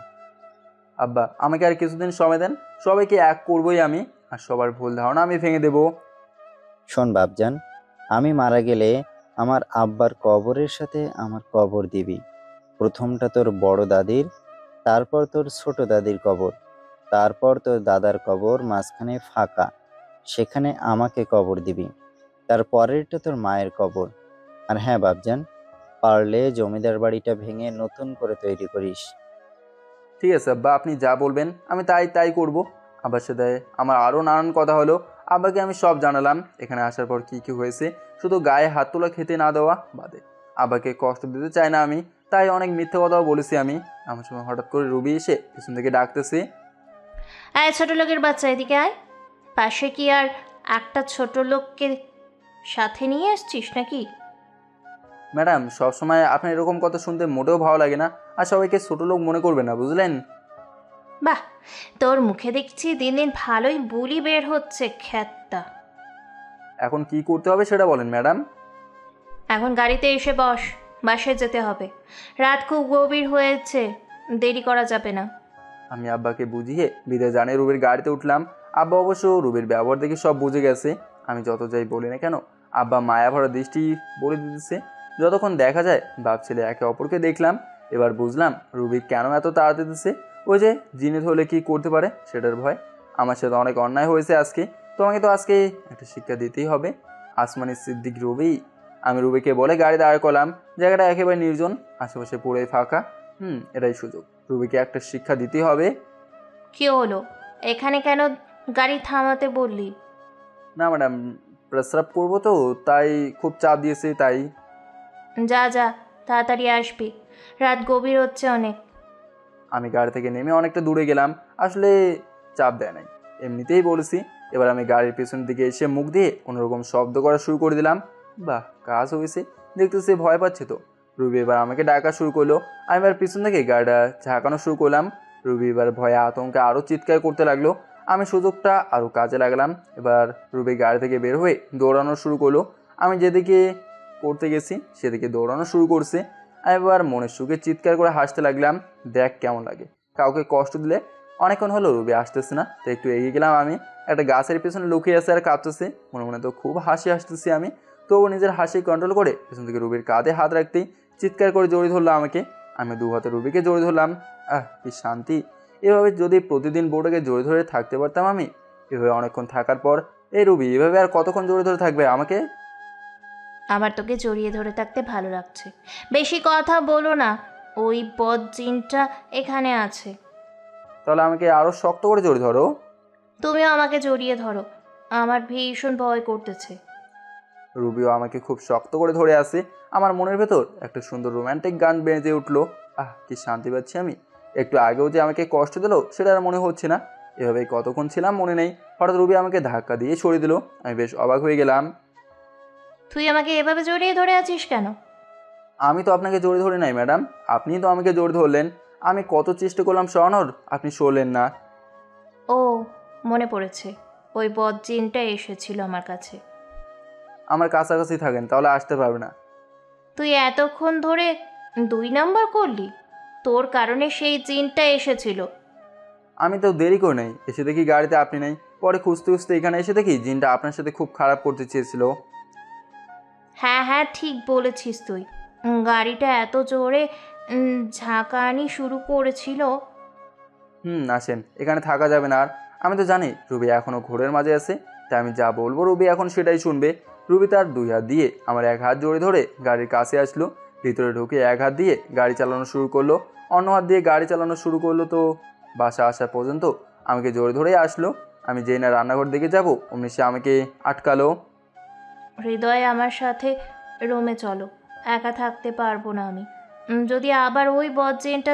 আব্বা, আমাকে আর কিছুদিন সময় দেন, সবাইকে এক করবই আমি, আর সবার ভুল ধারণা আমি ভেঙে দেব। শোন বাপজান, আমি মারা গেলে আমার আব্বার কবরের সাথে আমার কবর দিবি। প্রথমটা তোর বড় দাদির, তারপর তোর ছোট দাদির কবর, তারপর তোর দাদার কবর, মাঝখানে ফাঁকা, সেখানে আমাকে কবর দিবি। তারপরেরটা তোর মায়ের কবর। আর হ্যাঁ বাপজান, পারলে জমিদার বাড়িটা ভেঙে নতুন করে তৈরি করিস। ঠিক আছে আব্বা, আপনি যা বলবেন আমি তাই করব। আব্বার সাথে আমার আরও নানান কথা হলো। আব্বাকে আমি সব জানালাম এখানে আসার পর কি হয়েছে, শুধু গায়ে হাত তোলা খেতে না দেওয়া বাদে। আব্বাকে কষ্ট দিতে চাই না আমি, তাই অনেক মিথ্যে কথাও বলেছি আমি। আমার সময় হঠাৎ করে রুবি এসে পিছন থেকে ডাকতেছে, আয় ছোট লোকের বাচ্চা, এদিকে আয়। পাশে কি আর একটা ছোট লোককে সাথে নিয়ে এসছিস নাকি? ম্যাডাম, সবসময় আপনার এরকম কথা শুনতে মোটেও ভালো লাগে না, আর সবাইকে ছোট লোক মনে করবে না, বুঝলেন? বাহ, তোর মুখে দেখছি দিন দিন ভালোই বুলি বের হচ্ছে খ্যাতটা। এখন কি করতে হবে সেটা বলেন ম্যাডাম। এখন গাড়িতে এসে বস, বাসায় যেতে হবে। রাত খুব গভীর হয়েছে, দেরি করা যাবে না। আমি আব্বাকে বুঝিয়ে বিদায় জানিয়ে রুবির গাড়িতে উঠলাম। আব্বা অবশ্য রুবির ব্যবহার দেখে সব বুঝে গেছে। আমি যত যাই বলি না কেন, আব্বা মায়া ভরা দৃষ্টি বলে দিতেছে। যতক্ষণ দেখা যায় বাপ ছেলে একে অপরকে দেখলাম, এবার বুঝলাম রুবি কেন এত তাড়া দিতেছে। ওই যে জিনিস হলে কি করতে পারে সেটার ভয়। আমার সাথে অনেক অন্যায় হয়েছে আজকে, তোমাকে তো আজকে একটা শিক্ষা দিতেই হবে। আসমানি সিদ্দিক রুবি। আমি রুবিকে বলে গাড়ি দাঁড় করলাম। জায়গাটা একেবারে নির্জন, আশেপাশে পুরোই ফাঁকা। এটাই সুযোগ, রুবিকে একটা শিক্ষা দিতেই হবে। কি হলো, এখানে কেন গাড়ি থামাতে বললি? না ম্যাডাম, প্রস্রাব করবো তো, তাই খুব চাপ দিয়েছে তাই। যা যা, তাড়াতাড়ি আসবি, রাত গভীর হচ্ছে অনেক। আমি গাড়ি থেকে নেমে অনেকটা দূরে গেলাম। আসলে চাপ দেয় নাই, এমনিতেই বলেছি। এবার আমি গাড়ির পেছনের দিকে এসে মুখ দিয়ে কোনোরকম শব্দ করা শুরু করে দিলাম। বাহ, কাজ হয়েছে। দেখতেছি ভয় পাচ্ছে তো। রুবি এবার আমাকে ডাকা শুরু করলো। আমি এবার পিছন থেকে গাড়িটা ঝাঁকানো শুরু করলাম। রুবি এবার ভয়ে আতঙ্কে আরও চিৎকার করতে লাগলো। আমি সুযোগটা আরও কাজে লাগলাম। এবার রুবি গাড়ি থেকে বের হয়ে দৌড়ানো শুরু করলো। আমি যেদিকে করতে গেছি সেদিকে দৌড়ানো শুরু করছে। আমি এবার মনের সুখে চিৎকার করে হাসতে লাগলাম। দেখ কেমন লাগে, কাউকে কষ্ট দিলে। অনেকক্ষণ হলো রুবি আসতেছে না, তো একটু এগিয়ে গেলাম। আমি একটা গাছের পেছনে লুকিয়ে আছে আর কাঁপতেছে। মনে মনে তো খুব হাসি আসতেছি আমি, তবু নিজের হাসি কন্ট্রোল করে পেছন থেকে রুবির কাঁধে হাত রাখতেই চিৎকার করে জড়িয়ে ধরলো আমাকে। আমি দু হাতে রুবিকে জড়িয়ে ধরলাম। কি শান্তি! এভাবে যদি প্রতিদিন বউটাকে জড়িয়ে ধরে থাকতে পারতাম আমি। এভাবে অনেকক্ষণ থাকার পর, এই রুবি এভাবে আর কতক্ষণ জড়িয়ে ধরে থাকবে আমাকে? আমার তোকে জড়িয়ে ধরে থাকতে ভালো লাগছে। বেশি কথা বলো না, ওই বদ জিনটা এখানে আছে। তাহলে আমাকে আরও শক্ত করে জড়িয়ে ধরো। তুমিও আমাকে জড়িয়ে ধরো, আমার ভীষণ ভয় করতেছে। রুবিও আমাকে খুব শক্ত করে ধরে আসে। আমার মনের ভেতর একটা সুন্দর রোম্যান্টিক গান বেজে উঠলো। কি শান্তি পাচ্ছি আমি। একটু আগেও যে আমাকে কষ্ট দিল সেটা আর মনে হচ্ছে না। এভাবেই কতক্ষণ ছিলাম মনে নেই। হঠাৎ রুবি আমাকে ধাক্কা দিয়ে সরিয়ে দিল। আমি বেশ অবাক হয়ে গেলাম। তুই আমাকে এভাবে জড়িয়ে ধরে আছিস কেন? আমি তো আপনাকে জড়িয়ে ধরি নাই ম্যাডাম, আপনিই তো আমাকে জড়িয়ে ধরলেন। আমি কত চেষ্টা করলাম সরানোর, আপনি সরলেন না। ও, মনে পড়েছে, ওই বদ জিনটা এসেছিল আমার কাছে। আমার কাছাকাছি থাকেন, তাহলে আসতে পারবে না। তুই এতক্ষণ ধরে 2 নম্বর করলি? তোর কারণে সেই জিনটা এসেছিল। আমি তো দেরি করে নাই, এসে দেখি গাড়িতে আপনি নেই। পরে খুঁজতে খুঁজতে এখানে এসে দেখি জিনটা আপনার সাথে খুব খারাপ করতে চেয়েছিল। হ্যাঁ হ্যাঁ, ঠিক বলেছিস তুই। গাড়িটা এত জোরে ঝাঁকানি শুরু করেছিল। আসেন, এখানে থাকা যাবে না আর। আমি তো জানি রুবি এখনও ঘোরের মাঝে আছে, তাই আমি যা বলবো রুবি এখন সেটাই শুনবে। রুবি তার 2 হাত দিয়ে আমার 1 হাত জড়িয়ে ধরে গাড়ির কাছে আসলো। ভিতরে ঢুকে 1 হাত দিয়ে গাড়ি চালানো শুরু করলো, অন্য হাত দিয়ে গাড়ি চালানো শুরু করলো। তো বাসা আসা পর্যন্ত আমাকে জড়িয়ে ধরেই আসলো। আমি যেই না রান্নাঘর দিকে যাব, অমনি সে আমাকে আটকালো। হৃদয়, আমার সাথে রুমে চলো, একা থাকতে পারবো না আমি। যদি আবার ওই বদজেনটা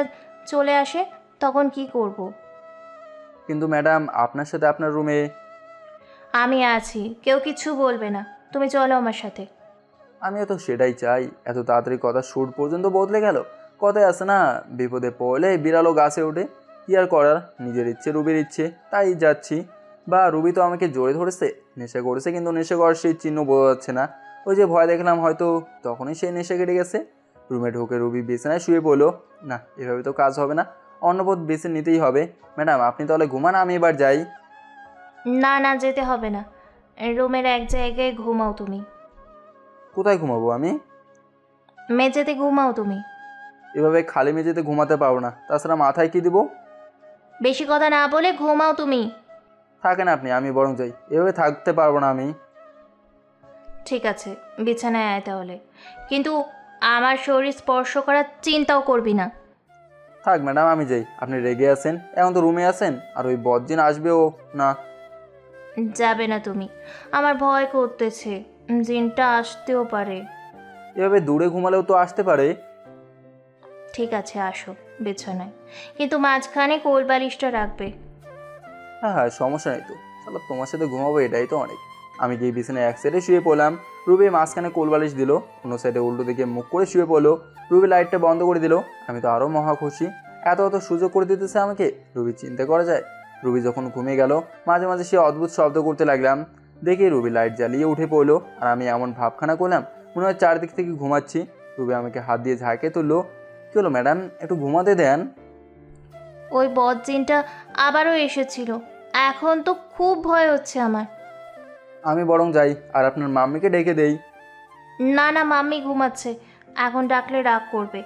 চলে আসে তখন কি করব? কিন্তু ম্যাডাম, আপনার সাথে আপনার রুমে আমি আছি, কেউ কিছু বলবে না। তুমি চলো আমার সাথে। আমিও তো সেটাই চাই। এত তাড়াতাড়ি কথা সুর পর্যন্ত বদলে গেল। কথায় আছে না, বিপদে পড়লে বিড়ালও গাছে ওঠে। কি আর করার, নিজের ইচ্ছে রুবির ইচ্ছে, তাই যাচ্ছি। বা রুবি তো আমাকে জোরে ধরেছে, নেশা করেছে, কিন্তু নেশা করার সেই চিহ্ন বোঝা যাচ্ছে না। ওই যে ভয় দেখলাম, হয়তো তখনই সেই নেশা কেটে গেছে। রুমে ঢুকে রুবি বিছানায় শুয়ে পড়লো। না, এভাবে তো কাজ হবে না, অন্য পথ বেছে নিতেই হবে। ম্যাডাম, আপনি তাহলে ঘুমান, আমি এবার যাই। না না, যেতে হবে না, রুমের এক জায়গায় ঘুমাও তুমি। কোথায় ঘুমাবো আমি? মেঝেতে ঘুমাও তুমি। এভাবে খালি মেঝেতে ঘুমাতে পারবো না, তাছাড়া মাথায় কি দিব? বেশি কথা না বলে ঘুমাও তুমি। থাকেন আপনি, আমি বরং যাই, এভাবে থাকতে পারবো না আমি। ঠিক আছে, বিছানায় আয় তাহলে, কিন্তু আমার শরীর স্পর্শ করার চিন্তাও করবি না। থাক ম্যাডাম, আমি যাই। আপনি রেগে আছেন, এখন তো রুমে আছেন, আর ওই বদদিন আসবেও না। যাবে না তুমি, আমার ভয় করতেছে, জিনটা আসতেও পারে। এভাবে দূরে ঘুমালেও তো আসতে পারে। ঠিক আছে, আসো বিছানায়, কিন্তু মাঝখানে কোল বালিশটা রাখবে। হ্যাঁ হ্যাঁ, সমস্যা নেই তো। তাহলে তোমার সাথে ঘুমাবো এটাই তো অনেক। আমি গিয়ে বিছানায় এক সাইডে শুয়ে পড়লাম, রুবি মাঝখানে কোলবালিশ দিল, অন্য সাইডে উল্টো দিকে মুখ করে শুয়ে পড়লো। রুবি লাইটটা বন্ধ করে দিল। আমি তো আরও মহা খুশি, এত সুযোগ করে দিতেছে আমাকে। রুবি চিন্তা করা যায়। রুবি যখন ঘুমিয়ে গেল মাঝে মাঝে সে অদ্ভুত শব্দ করতে লাগলাম, দেখে রুবি লাইট জ্বালিয়ে উঠে পড়লো। আর আমি এমন ভাবখানা করলাম মনে হয় চারদিক থেকে ঘুমাচ্ছি। রুবি আমাকে হাত দিয়ে ঝাঁকে তুললো। কী হলো ম্যাডাম, একটু ঘুমাতে দেন। ওই বদজিনটা আবারও এসেছিল, এখন তো খুব ভয় হচ্ছে আমার। আমি বরং যাই আর আপনার মাম্মিকে ডেকে দেই। না না, মাম্মি ঘুমাচ্ছে, এখন ডাকলে রাগ করবে।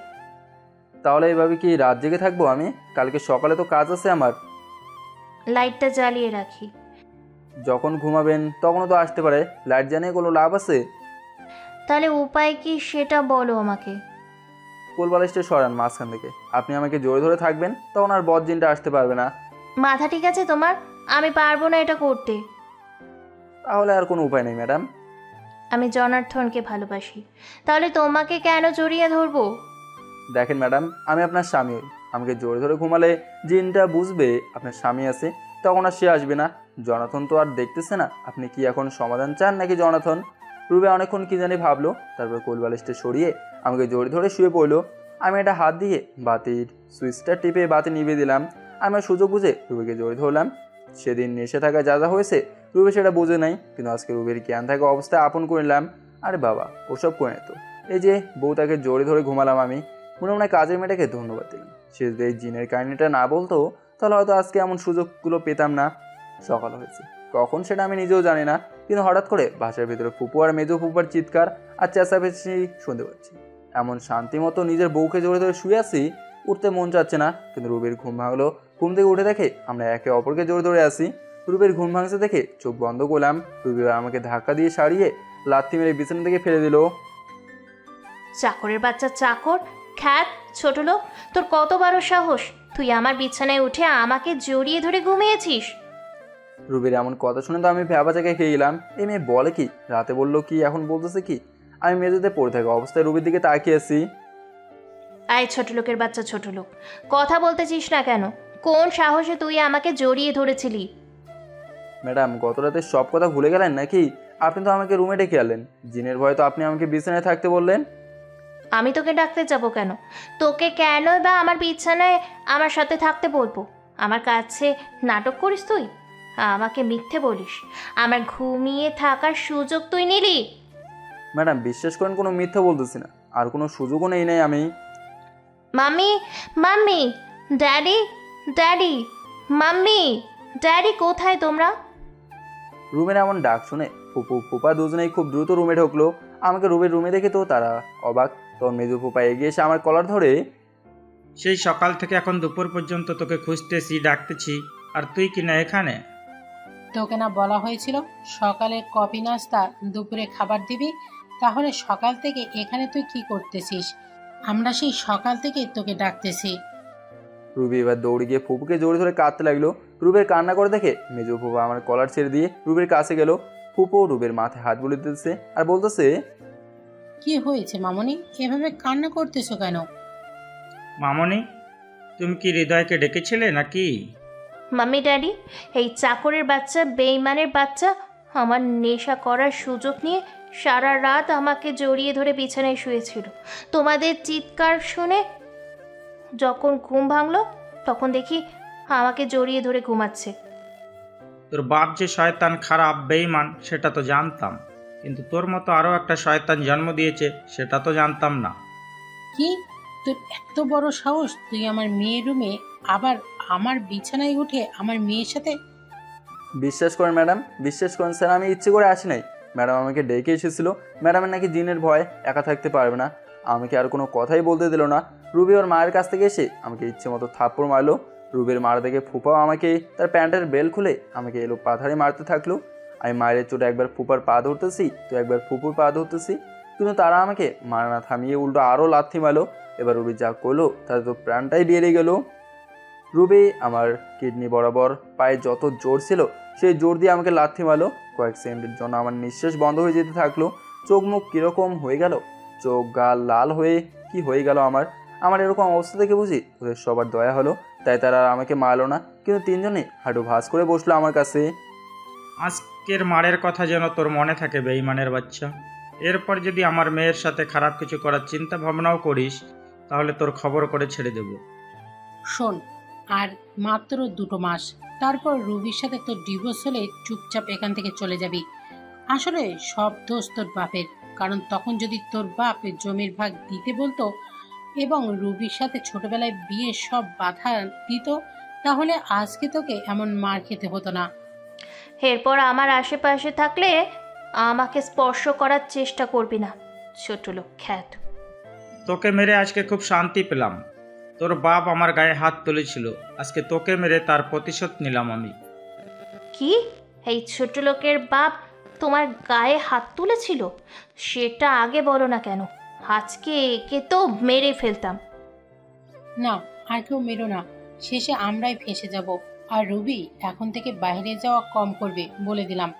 তাহলে এইভাবে কি রাত জেগে থাকবো আমি? কালকে সকালে তো কাজ আছে আমার। লাইটটা জ্বালিয়ে রাখি। যখন ঘুমাবেন তখনও তো আসতে পারে, লাইট জ্বালিয়ে কোনো লাভ আছে? তাহলে উপায় কি সেটা বলো আমাকে। কোলবালিশটা সরান মাঝখান থেকে, আপনি আমাকে জোরে ধরে থাকবেন, তখন আর বদজিনটা আসতে পারবে না। মাথা ঠিক আছে তোমার? আমি পারবো না এটা করতে। তাহলে আর কোনো উপায় নেই ম্যাডাম। আমি জনার্থনকে ভালোবাসি, তাহলে তোমাকে কেন জড়িয়ে ধরবো? দেখেন ম্যাডাম, আমি আপনার স্বামী, আমাকে জোরে ধরে ঘুমালে জিনটা বুঝবে আপনার স্বামী আছে, তখন আর সে আসবে না। জনাথন তো আর দেখতেছে না। আপনি কি এখন সমাধান চান নাকি জনাথন? রুবে অনেকক্ষণ কি জানি ভাবলো, তারপর কোলবালিশটা সরিয়ে আমাকে জোরে ধরে শুয়ে পড়লো। আমি একটা হাত দিয়ে বাতির সুইচটা টিপে বাতি নিভিয়ে দিলাম। আমি সুযোগ বুঝে রুবিকে জোরে ধরলাম। সেদিন নেশে থাকা যা যা হয়েছে রুবে সেটা বুঝে নাই, কিন্তু আজকে রুবের জ্ঞান থাকা অবস্থায় আপন করলাম। আরে বাবা, ওসব করে নিত। এই যে বউ তাকে জোরে ধরে ঘুমালাম আমি, মনে মনে কাজের মেয়েটাকে ধন্যবাদ দিলাম। সে যদি এই জিনের কাহিনিটা না বলতো তাহলে হয়তো আজকে এমন সুযোগগুলো পেতাম না। সকাল হয়েছে কখন সেটা আমি নিজেও জানি না, কিন্তু হঠাৎ করে বাসার ভিতরে ফুপু আর মেজো ফুপুর চিৎকার আর চেঁচামেচি শুনতে পাচ্ছি। এমন শান্তি মতো নিজের বউকে জোরে ধরে শুয়ে আছি, উঠতে মন চাচ্ছে না। কিন্তু রুবির ঘুম ভাঙলো। ঘুম থেকে উঠে দেখে আমরা একে অপরকে জোরে ধরে আসি। রুবির ঘুম ভাঙছে দেখে চোখ বন্ধ করলাম। রুবি আমাকে ধাক্কা দিয়ে সারিয়ে লাথি মেরে বিছানা থেকে ফেলে দিল। চাকরের বাচ্চা চাকর, খ্যাত, ছোট লোক, তোর কত বড় সাহস! তুই আমার বিছানায় উঠে আমাকে জড়িয়ে ধরে ঘুমিয়েছিস। রুবির এমন কথা শুনে তো আমি ভ্যাবা জায়গায় খেয়ে গেলাম। এই মেয়ে বলে কি, রাতে বললো কি, এখন বলতেছে কি? আমি মেঝেতে পড়ে থাকা অবস্থায় রুবির দিকে তাকিয়েছি। আয় ছোট লোকের বাচ্চা ছোট লোক, কথা বলতেছিস না কেন? কোন সাহসে তুই আমাকে জড়িয়ে ধরেছিলি? ম্যাডাম, গত রাতে সব কথা ভুলে গেলেন নাকি? আপনি তো আমাকে রুমে ডেকে আনলেন, জিনের ভয়ে তো আপনি আমাকে বিছানায় থাকতে বললেন। আমি তোকে ডাকতে যাব কেন? তোকে কেন বা আমার বিছানায় আমার সাথে থাকতে বলবো? আমার কাছে নাটক করিস তুই? আমাকে মিথ্যে বলিস? আমার ঘুমিয়ে থাকার সুযোগ তুই নিলি? ম্যাডাম বিশ্বাস করেন, কোনো মিথ্যা বলতেছি না, আর কোনো সুযোগও নেই নাই আমি। Mummy, mummy, daddy, daddy, mummy, daddy, কোথায় তোমরা? রুমের এমন ডাক শুনে ফুপু ফুপা দুজনেই খুব দ্রুত রুমে ঢুকলো। আমাকে রুমের রুমে দেখে তো তারা অবাক। তোর মেজু ফুপা এগিয়ে এসে আমার কলার ধরে, সেই সকাল থেকে এখন দুপুর পর্যন্ত তোকে খুঁজতেছি, ডাকতেছি, আর তুই কি না এখানে? তোকে না বলা হয়েছিল সকালে কফি নাস্তা, দুপুরে খাবার দিবি? তাহলে সকাল থেকে এখানে তুই কি করতেছিস? আমরা সেই সকাল থেকে তোকে ডাকতেছি। রুবি এবার দৌড়ে গিয়ে ফুপুকে জোরে ধরে কাঁদতে লাগলো। রুবের কান্না করে দেখে মেজু ফুপা আমার কলার ছেড়ে দিয়ে রুবের কাছে গেল। ফুপু রুবের মাথায় হাত বুলিয়ে দিতেছে আর বলতেছে, কি হয়েছে মামনি, এভাবে কান্না করতেছো কেন? মামনি, তুমি কি হৃদয়কে ডেকেছিলে নাকি? মাম্মি, ড্যাডি, এই চাকরের বাচ্চা, বেইমানের বাচ্চা আমার নেশা করার সুযোগ নিয়ে সারা রাত আমাকে জড়িয়ে ধরে বিছানায় শুয়েছিল। তোমাদের চিৎকার শুনে যখন ঘুম ভাঙলো তখন দেখি আমাকে জড়িয়ে ধরে ঘুমাচ্ছে। তোর বাপ যে শয়তান, খারাপ, বেঈমান সেটা তো জানতাম, কিন্তু তোর মতো আরও একটা শয়তান জন্ম দিয়েছে সেটা তো জানতাম না। কি, তোর এত বড় সাহস? তুই আমার মেয়ের রুমে, আবার আমার বিছানায় উঠে আমার মেয়ের সাথে? বিশ্বাস করেন ম্যাডাম, বিশ্বাস করেন স্যার, আমি ইচ্ছে করে আসি নাই। ম্যাডাম আমাকে ডেকে এসেছিল। ম্যাডামের নাকি জিনের ভয়, একা থাকতে পারবে না। আমাকে আর কোনো কথাই বলতে দিল না। রুবি ওর মায়ের কাছ থেকে এসে আমাকে ইচ্ছে মতো থাপ্পড় মারলো। রুবির মার দেখে ফুপাও আমাকে তার প্যান্টের বেল খুলে আমাকে এলো পাথারে মারতে থাকলো। আমি মায়ের চোটে একবার ফুপার পা ধরতেছি তো একবার ফুপুর পা ধরতেছি, কিন্তু তারা আমাকে মারা না থামিয়ে উল্টো আরও লাথি মারলো। এবার রুবি যা করলো তাতে তো প্রাণটাই বেরিয়ে গেল। রুবি আমার কিডনি বরাবর পায়ে যত জোর ছিল সেই জোর দিয়ে আমাকে লাথি মারলো। কয়েক সেকেন্ডের জন্য আমার নিঃশ্বাস বন্ধ হয়ে যেতে থাকলো। চোখ মুখ কীরকম হয়ে গেল, চোখ গাল লাল হয়ে কি হয়ে গেল আমার এরকম অবস্থা দেখে বুঝি ওদের সবার দয়া হলো, তাই তারা আমাকে মারলো না। কিন্তু তিনজনে হাঁটু ভাঁজ করে বসলো আমার কাছে। আজকের মারের কথা যেন তোর মনে থাকে বেঈমানের বাচ্চা। এরপর যদি আমার মেয়ের সাথে খারাপ কিছু করার চিন্তা ভাবনাও করিস তাহলে তোর খবর করে ছেড়ে দেব। শোন, আর মাত্র 2 মাস, তারপর রুবির সাথে তোর ডিভোর্স হলে চুপচাপ এখান থেকে চলে যাবি। আসলে সব দোষ তোর বাপের, কারণ তখন যদি তোর বাপ জমির ভাগ দিতে বলতো এবং রুবির সাথে ছোটবেলায় বিয়ে সব বাধা দিত, তাহলে আজকে তোকে এমন মার খেতে হতো না। এরপর আমার আশেপাশে থাকলে আমাকে স্পর্শ করার চেষ্টা করবি না, ছোট লোক খ্যাত। তোকে মেরে আজকে খুব শান্তি পেলাম। তোর বাপ আমার গায়ে হাত তুলেছিল, আজকে তোকে মেরে তার প্রতিশোধ নিলাম আমি। কি? এই ছোট লোকের বাপ তোমার গায়ে হাত তুলেছিল? সেটা আগে বলো না কেন? আজকে একে তো মেরে ফেলতাম। না, আর কেউ মেরো না, শেষে আমরাই ফেঁসে যাব। আর রুবি এখন থেকে বাইরে যাওয়া কম করবে, বলে দিলাম।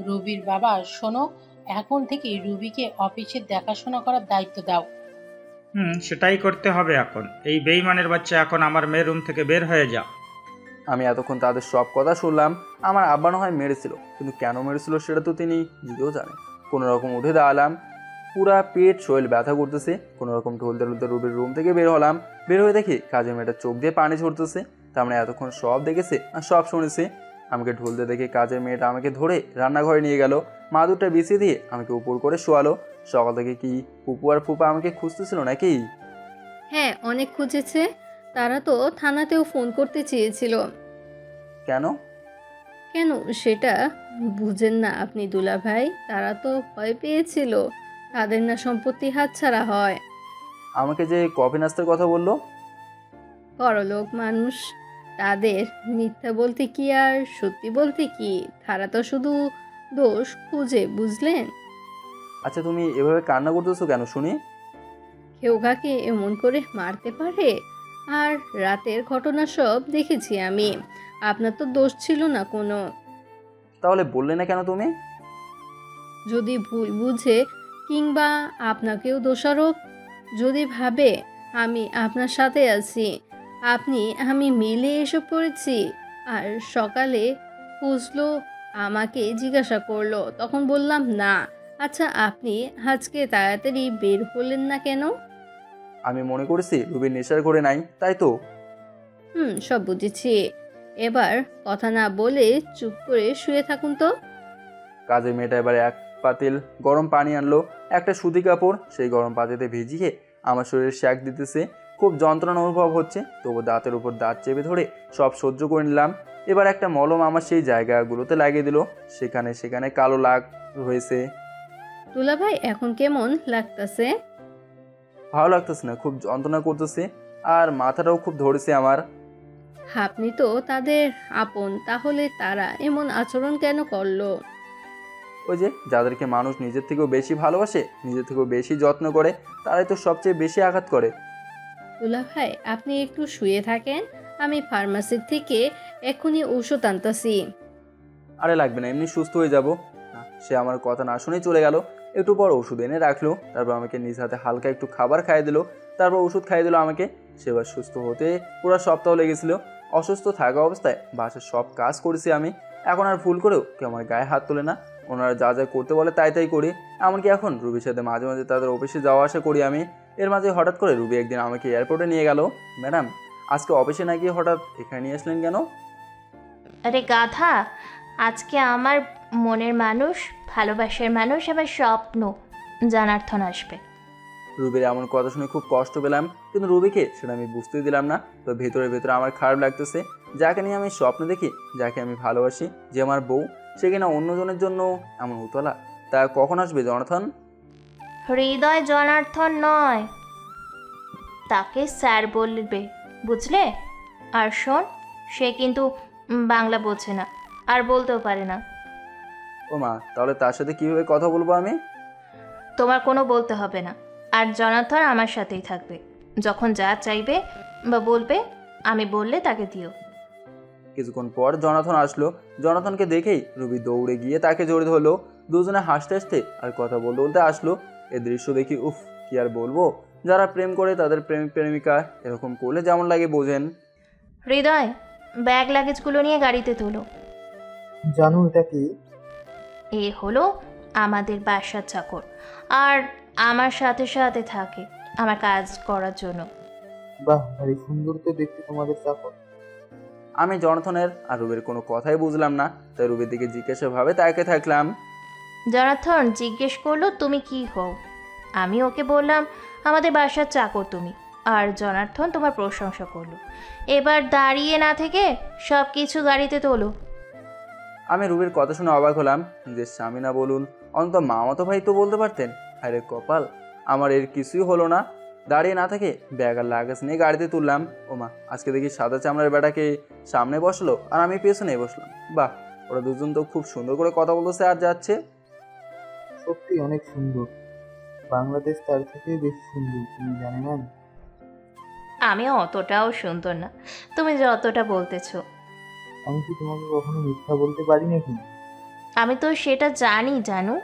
রুবির বাবা, শোনো, এখন থেকে রুবিকে অফিসের দেখাশোনা করার দায়িত্ব দাও। সেটাই করতে হবে এখন। এই বেঈমানের বাচ্চা, এখন আমার মেয়ের রুম থেকে বের হয়ে যা। আমি এতক্ষণ তাদের সব কথা শুনলাম। আমার আব্বা না হয় মেরেছিল, কিন্তু কেন মেরেছিল সেটা তো তিনি নিজেও জানেন। কোনো রকম উঠে দাঁড়ালাম, পুরা পেট শরীর ব্যথা করতেছে। কোনো রকম ঢলতে ঢলতে রুবির রুম থেকে বের হলাম। বের হয়ে দেখি কাজের মেয়েটা চোখ দিয়ে পানি ঝরতেছে। তার মানে এতক্ষণ সব দেখেছে আর সব শুনেছে। আমাকে ঢলতে দেখে কাজের মেয়েটা আমাকে ধরে রান্নাঘরে নিয়ে গেল, মাদুরটা বিছিয়ে দিয়ে আমাকে উপর করে শোয়ালো। সকাল থেকে কি পুপু আর ফুপা আমাকে খুঁজতেছিল নাকি? হ্যাঁ, অনেক খুঁজেছে। তারা তো থানাতেও ফোন করতে চেয়েছিল। কেন? কেন সেটা বুঝেন না আপনি দুলাভাই? তারা তো ভয় পেয়েছিল তাদের না সম্পত্তি হাতছাড়া হয়। আমাকে যে কফি নাস্তার কথা বললো, বড়লোক মানুষ, তাদের মিথ্যা বলতে কি আর সত্যি বলতে কি, তারা তো শুধু দোষ খুঁজে, বুঝলেন? আচ্ছা তুমি এভাবে কান্না করতেছো কেন শুনি? কেউ কাকে এমন করে মারতে পারে? আর রাতের ঘটনা সব দেখেছি আমি। আপনার তো দোষ ছিল না কোনো। তাহলে বললে না কেন তুমি? যদি ভুল বুঝে কিংবা আপনাকেও দোষারোপ যদি ভাবে আমি আপনার সাথে আছি, আমি মিলে এসব করেছি। আর সকালে খুঁজলো, আমাকে জিজ্ঞাসা করলো, তখন বললাম না। আচ্ছা, আপনি আজকে তাড়াতাড়ি বের হলেন না কেন? আমি মনে করেছি রুবির নেশার করে নাই, তাই তো। সব বুঝেছি। এবার কথা না বলে চুপ করে শুয়ে থাকুন তো। কাজের মেয়েটা এবার এক পাতিল গরম পানি আনলো, একটা সুতি কাপড় সেই গরম পাতিতে ভিজিয়ে আমার শরীরে শ্যাক দিতেছে। খুব যন্ত্রণা অনুভব হচ্ছে, তবু দাঁতের উপর দাঁত চেপে ধরে সব সহ্য করে নিলাম। এবার একটা মলম আমার সেই জায়গাগুলোতে লাগিয়ে দিল, সেখানে সেখানে কালো লাগ হয়েছে। দুলাভাই, এখন কেমন লাগতেছে? ভালো লাগতেছে না, খুব যন্ত্রণা করতেছে আর মাথাটাও খুব ধরেছে আমার। আপনি তো তাদের আপন, তাহলে তারা এমন আচরণ কেন করলো? ওই যে যাদেরকে মানুষ নিজের থেকেও বেশি ভালোবাসে, নিজের থেকেও বেশি যত্ন করে, তারাই তো সবচেয়ে বেশি আঘাত করে। দুলাভাই, আপনি একটু শুয়ে থাকেন, আমি ফার্মাসির থেকে এক্ষুনি ওষুধ আনতাছি। আরে লাগবে না, এমনি সুস্থ হয়ে যাব। সে আমার কথা না শুনেই চলে গেল। একটু পর ওষুধ এনে রাখলো, তারপর আমাকে নিজ হাতে হালকা একটু খাবার খাইয়ে দিল, তারপর ওষুধ খাইয়ে দিল আমাকে। সেবার সুস্থ হতে পুরো সপ্তাহ লেগেছিল। অসুস্থ থাকা অবস্থায় বাসার সব কাজ করেছি আমি। এখন আর ভুল করেও কেউ আমার গায়ে হাত তোলে না, ওনারা যা যা করতে বলে তাই তাই করি। এমনকি এখন রুবির সাথে মাঝে মাঝে তাদের অফিসে যাওয়া আসা করি আমি। এর মাঝে হঠাৎ করে রুবি একদিন আমাকে এয়ারপোর্টে নিয়ে গেল। ম্যাডাম, আজকে অফিসে না গিয়ে হঠাৎ এখানে নিয়ে আসলেন কেন? আরে গাধা, আজকে আমার মনের মানুষ, ভালোবাসার মানুষ, আবার স্বপ্ন জানার্থন আসবে। রুবির এমন কথা শুনে খুব কষ্ট পেলাম, কিন্তু রুবিকে সেটা আমি বুঝতে দিলাম না। তো ভেতরে ভেতরে আমার খারাপ লাগতেছে। যাকে নিয়ে আমি স্বপ্ন দেখি, যাকে আমি ভালোবাসি, যে আমার বউ, সে কিনা অন্যজনের জন্য এমন উতলা, তা কখন আসবে জনাথন? হৃদয় জনার্থন নয়, তাকে স্যার বলবে, বুঝলে? আর শোন, সে কিন্তু বাংলা বোঝে না আর বলতেও পারে না। ও মা, তাহলে তার সাথে কিভাবে কথা বলবো আমি? তোমার কোনো বলতে হবে না, আর জনাথন আমার সাথেই থাকবে। যখন যা চাইবে বা বলবে, আমি বললে তাকে দিও। কিছুক্ষণ পর জনাথন আসলো। জনাথনকে দেখেই রুবি দৌড়ে গিয়ে তাকে জড়িয়ে ধরলো। দুজনে হাসতে হাসতে আর কথা বলতে বলতে আসলো। এ দৃশ্য দেখি উফ, কি আর বলবো। যারা প্রেম করে তাদের প্রেমিক প্রেমিকা এরকম করলে যেমন লাগে বোঝেন। হৃদয়, ব্যাগ লাগেজগুলো নিয়ে গাড়িতে তোলো। জানো এটা কি? এ হলো আমাদের বাসার চাকর, আর আমার সাথে সাথে থাকে আমার কাজ করার জন্য। বাহ, ভারী সুন্দর তো দেখতে তোমাদের চাকর। আমি জনাথনের আর রুবির কোনো কথাই বুঝলাম না, তাই রুবির দিকে জিজ্ঞাসাভাবে তাকে থাকলাম। জনাথন জিজ্ঞেস করলো তুমি কি হও। আমি ওকে বললাম আমাদের বাসার চাকর তুমি। আর জনার্থন তোমার প্রশংসা করলো। এবার দাঁড়িয়ে না থেকে সব কিছু গাড়িতে তোলো। আমি রুবির কথা শুনে অবাক হলাম। যে স্বামী না বলুন, অন্তত মামাতো ভাই তো বলতে পারতেন। আরে কপাল, আমার এর কিছুই হলো না। দাঁড়িয়ে না থেকে ব্যাগ আর লাগেজ নিয়ে গাড়িতে তুললাম। ওমা, আজকে দেখি সাদা চামড়ার বেটাকে সামনে বসলো আর আমি পেছনে বসলাম। বাহ, ওরা দুজন তো খুব সুন্দর করে কথা বলতেছে আর যাচ্ছে। সত্যি অনেক সুন্দর। বাংলাদেশ তার থেকে বেশি সুন্দর, তুমি জানো না? আমি অতটাও সুন্দর না, তুমি যতটা বলতেছো। আমি কি তোমাকে কখনো মিথ্যা বলতে পারি নাকি? আমি তো সেটা জানি জানু।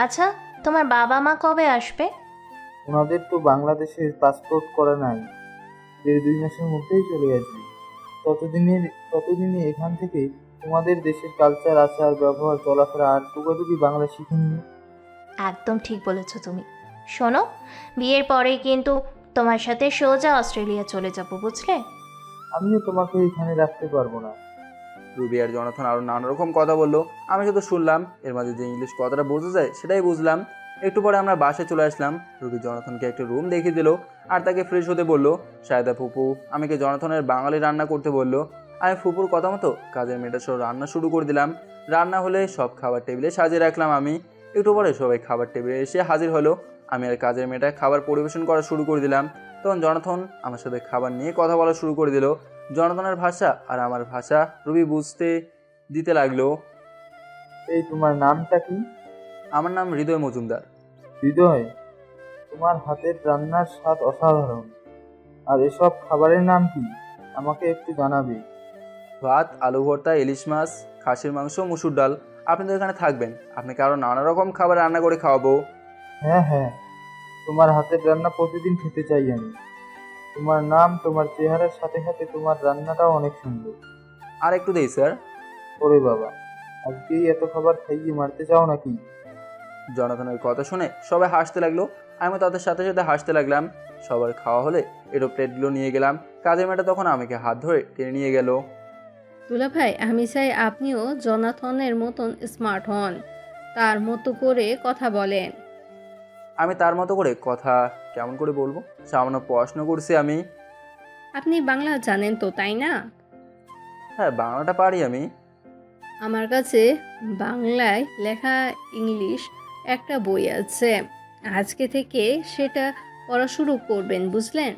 আচ্ছা, তোমার বাবা মা কবে আসবে? ওনাদের তো বাংলাদেশের পাসপোর্ট করা নাই, 1.5-2 মাসের মধ্যেই চলে আসবে। ততদিনে এখান থেকে তোমাদের দেশের কালচার, আচার, ব্যবহার, চলাফেরা আর টুকাটুকি বাংলা শিখে নিয়ে। একদম ঠিক বলেছো তুমি। শোনো, বিয়ের পরেই কিন্তু তোমার সাথে সোজা অস্ট্রেলিয়া চলে যাব, বুঝলে? আমিও তোমাকে এখানে রাখতে পারবো না। রুবি আর জনাথন আরও নানা রকম কথা বললো, আমি শুধু শুনলাম। এর মাঝে যে ইংলিশ কথাটা বোঝা যায় সেটাই বুঝলাম। একটু পরে আমরা বাসায় চলে আসলাম। রুবি জনাথনকে একটা রুম দেখিয়ে দিল আর তাকে ফ্রেশ হতে বললো। সায়দা ফুপু আমাকে জনাথনের বাঙালি রান্না করতে বললো। আমি ফুপুর কথা মতো কাজের মেয়েটা সব রান্না শুরু করে দিলাম। রান্না হলে সব খাবার টেবিলে সাজিয়ে রাখলাম আমি। একটু পরে সবাই খাবার টেবিলে এসে হাজির হলো। আমি আর কাজের মেয়েটা খাবার পরিবেশন করা শুরু করে দিলাম। তখন জনাথন আমার সাথে খাবার নিয়ে কথা বলা শুরু করে দিল। জনাথনের ভাষা আর আমার ভাষা রুবি বুঝতে দিতে লাগলো। এই তোমার নামটা কি? আমার নাম হৃদয় মজুমদার। হৃদয়, তোমার হাতের রান্নার স্বাদ অসাধারণ। আর এসব খাবারের নাম কি আমাকে একটু জানাবে? ভাত, আলু ভর্তা, ইলিশ মাছ, খাসির মাংস, মুসুর ডাল। আপনি তো এখানে থাকবেন, আপনাকে আরও নানা রকম খাবার রান্না করে খাওয়াবো। হ্যাঁ হ্যাঁ, তোমার হাতের রান্না প্রতিদিন খেতে চাই আমি। তোমার নাম, তোমার চেহারার সাথে সাথে তোমার রান্নাটাও অনেক সুন্দর। আর একটু দেই স্যার। ওরে বাবা, আজকেই এত খাবার খাইয়ে মারতে চাও নাকি? জনাথনের কথা শুনে সবাই হাসতে লাগলো। আমি তাদের সাথে সাথে হাসতে লাগলাম। সবার খাওয়া হলে একটু প্লেটগুলো নিয়ে গেলাম। কাজের মেয়েটা তখন আমাকে হাত ধরে টেনে নিয়ে গেল। দুলা ভাই, আমি চাই আপনিও জনাথনের মতন স্মার্ট হন, তার মতো করে কথা বলেন। আমি তার মতো করে কথা কেমন করে বলবো? সামান্য পড়াশোনা করছি আমি। আপনি বাংলা জানেন তো, তাই না? হ্যাঁ, বাংলাটা পারি আমি। আমার কাছে বাংলায় লেখা ইংলিশ একটা বই আছে, আজকে থেকে সেটা পড়া শুরু করবেন, বুঝলেন?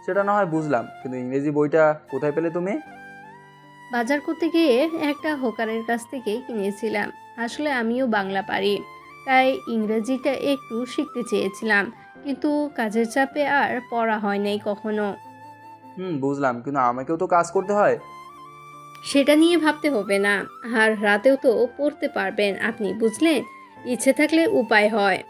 সেটা না হয় বুঝলাম, কিন্তু ইংরেজি বইটা কোথায় পেলে তুমি? বাজার করতে গিয়ে একটা হোকারের কাছ থেকে কিনেছিলাম। আসলে আমিও বাংলা পারি, তাই ইংরেজিটা একটু শিখতে চেয়েছিলাম, কিন্তু কাজের চাপে আর পড়া হয় নাই কখনো। বুঝলাম, কিন্তু আমাকেও তো কাজ করতে হয়। সেটা নিয়ে ভাবতে হবে না, আর রাতেও তো পড়তে পারবেন আপনি, বুঝলেন? ইচ্ছে থাকলে উপায় হয়।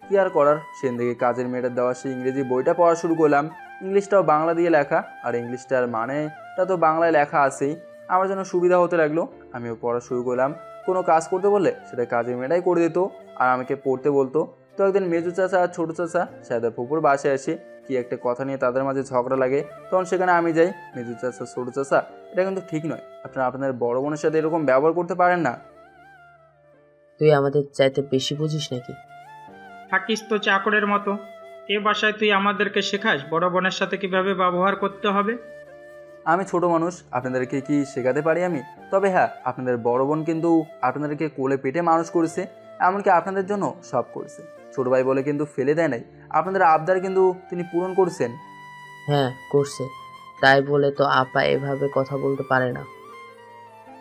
কি আর করার, সেদিন থেকে কাজের মেয়েটার দেওয়া সেই ইংরেজি বইটা পড়া শুরু করলাম। ইংলিশটাও বাংলা দিয়ে লেখা, আর ইংলিশটার মানেটা তো বাংলায় লেখা আছেই। আমার জন্য সুবিধা হতে লাগলো। আমিও পড়া শুরু করলাম। কোনো কাজ করতে বললে সেটা কাজের মেয়েটাই করে দিত, আর আমাকে পড়তে বলতো। তো একদিন মেজু চাচা আর ছোটো চাচা সায়দা ফুপুর বাসায় আসে। কি একটা কথা নিয়ে তাদের মাঝে ঝগড়া লাগে। তখন সেখানে আমি যাই। মেজু চাচা, ছোটো চাচা, এটা কিন্তু ঠিক নয়। আপনারা আপনাদের বড় বোনের সাথে এরকম ব্যবহার করতে পারেন না। তুই আমাদের চাইতে বেশি বুঝিস নাকি? থাকিস তো চাকরের মতো। এ বাসায় তুই আমাদেরকে শেখাস বড় বোনের সাথে কিভাবে ব্যবহার করতে হবে? আমি ছোট মানুষ, আপনাদেরকে কি শেখাতে পারি আমি? তবে হ্যাঁ, আপনাদের বড় বোন কিন্তু আপনাদেরকে কোলে পেটে মানুষ করেছে, এমনকি আপনাদের জন্য সব করেছে। ছোট ভাই বলে কিন্তু ফেলে দেয় নাই। আপনাদের আবদার কিন্তু তিনি পূরণ করছেন। হ্যাঁ করছে, তাই বলে তো আপা এভাবে কথা বলতে পারে না।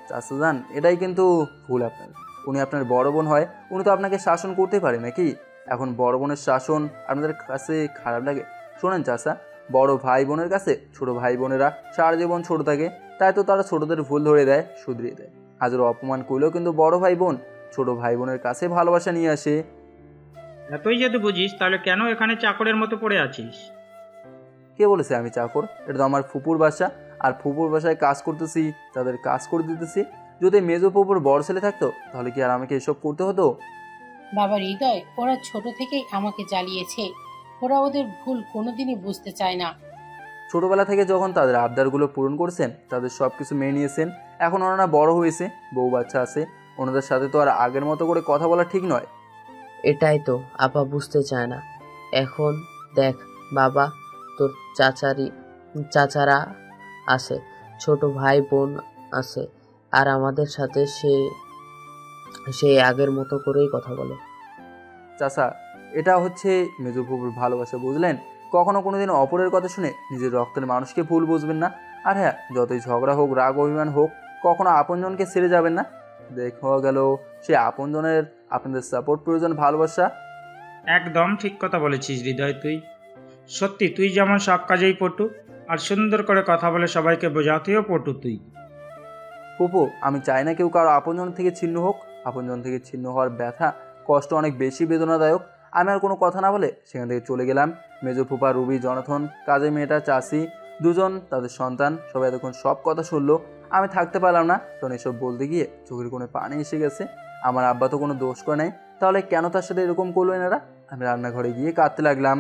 চাচা যান, এটাই কিন্তু ভুল আপনার। উনি আপনার বড় বোন হয়, উনি তো আপনাকে শাসন করতে পারে নাকি? এখন বড় বোনের শাসন আপনাদের কাছে খারাপ লাগে? শোনেন চাচা, বড় ভাই বোনের কাছে ছোট ভাই বোনেরা সারা জীবন ছোট থাকে, তাই তো তারা ছোটদের ভুল ধরে দেয়, শুধরিয়ে দেয়। হাজারো অপমান করলেও কিন্তু বড় ভাই বোন ছোট ভাই বোনের কাছে ভালোবাসা নিয়ে আসে। এতই যদি বুঝিস তাহলে কেন এখানে চাকরের মতো পড়ে আছিস? কে বলেছে আমি চাকর? এটা তো আমার ফুপুর বাসা, আর ফুপুর বাসায় কাজ করতেছি, তাদের কাজ করে দিতেছি। যদি মেজো ফুপুর বড় ছেলে থাকতো তাহলে কি আর আমাকে এসব করতে হতো? বাবা হৃদয়, ওরা ছোট থেকেই আমাকে জ্বালিয়েছে। ওরা ওদের ভুল কোনোদিনই বুঝতে চায় না। ছোটবেলা থেকে যখন তাদের আবদারগুলো পূরণ করছেন, তাদের সব কিছু মেনে নিয়েছেন, এখন ওনারা বড় হয়েছে, বউ বাচ্চা আছে, ওনাদের সাথে তো আর আগের মতো করে কথা বলা ঠিক নয়। এটাই তো আপা বুঝতে চায় না। এখন দেখ বাবা, তোর চাচারা আছে, ছোট ভাই বোন আছে, আর আমাদের সাথে সে আগের মতো করেই কথা বলে। চাচা, এটা হচ্ছে মেজো ফুপুর ভালোবাসা, বুঝলেন? কখনো কোনোদিন অপরের কথা শুনে নিজের রক্তের মানুষকে ভুল বুঝবেন না। আর হ্যাঁ, যতই ঝগড়া হোক, রাগ অভিমান হোক, কখনো আপনজনকে ছেড়ে যাবেন না। দেখা গেল সে আপনজনের আপনাদের সাপোর্ট প্রয়োজন, ভালোবাসা। একদম ঠিক কথা বলেছিস হৃদয়। তুই সত্যি, তুই যেমন সব কাজেই পটু, আর সুন্দর করে কথা বলে সবাইকে বোঝাতেও পটু তুই। ফুপু, আমি চাই না কেউ কারো আপনজন থেকে ছিন্ন হোক। আপনজন থেকে ছিন্ন হওয়ার ব্যথা, কষ্ট অনেক বেশি বেদনাদায়ক। আমি আর কোনো কথা না বলে সেখান থেকে চলে গেলাম। মেজো ফুপা, রুবি, জনাথন, কাজের মেয়েটা, চাষি দুজন, তাদের সন্তান, সবাই এতক্ষণ সব কথা শুনলো। আমি থাকতে পারলাম না, তখন এসব বলতে গিয়ে চোখের কোণে পানি এসে গেছে। আমার আব্বা তো কোনো দোষ করে নাই, তাহলে কেন তার সাথে এরকম করলো এনারা? আমি রান্নাঘরে গিয়ে কাঁদতে লাগলাম।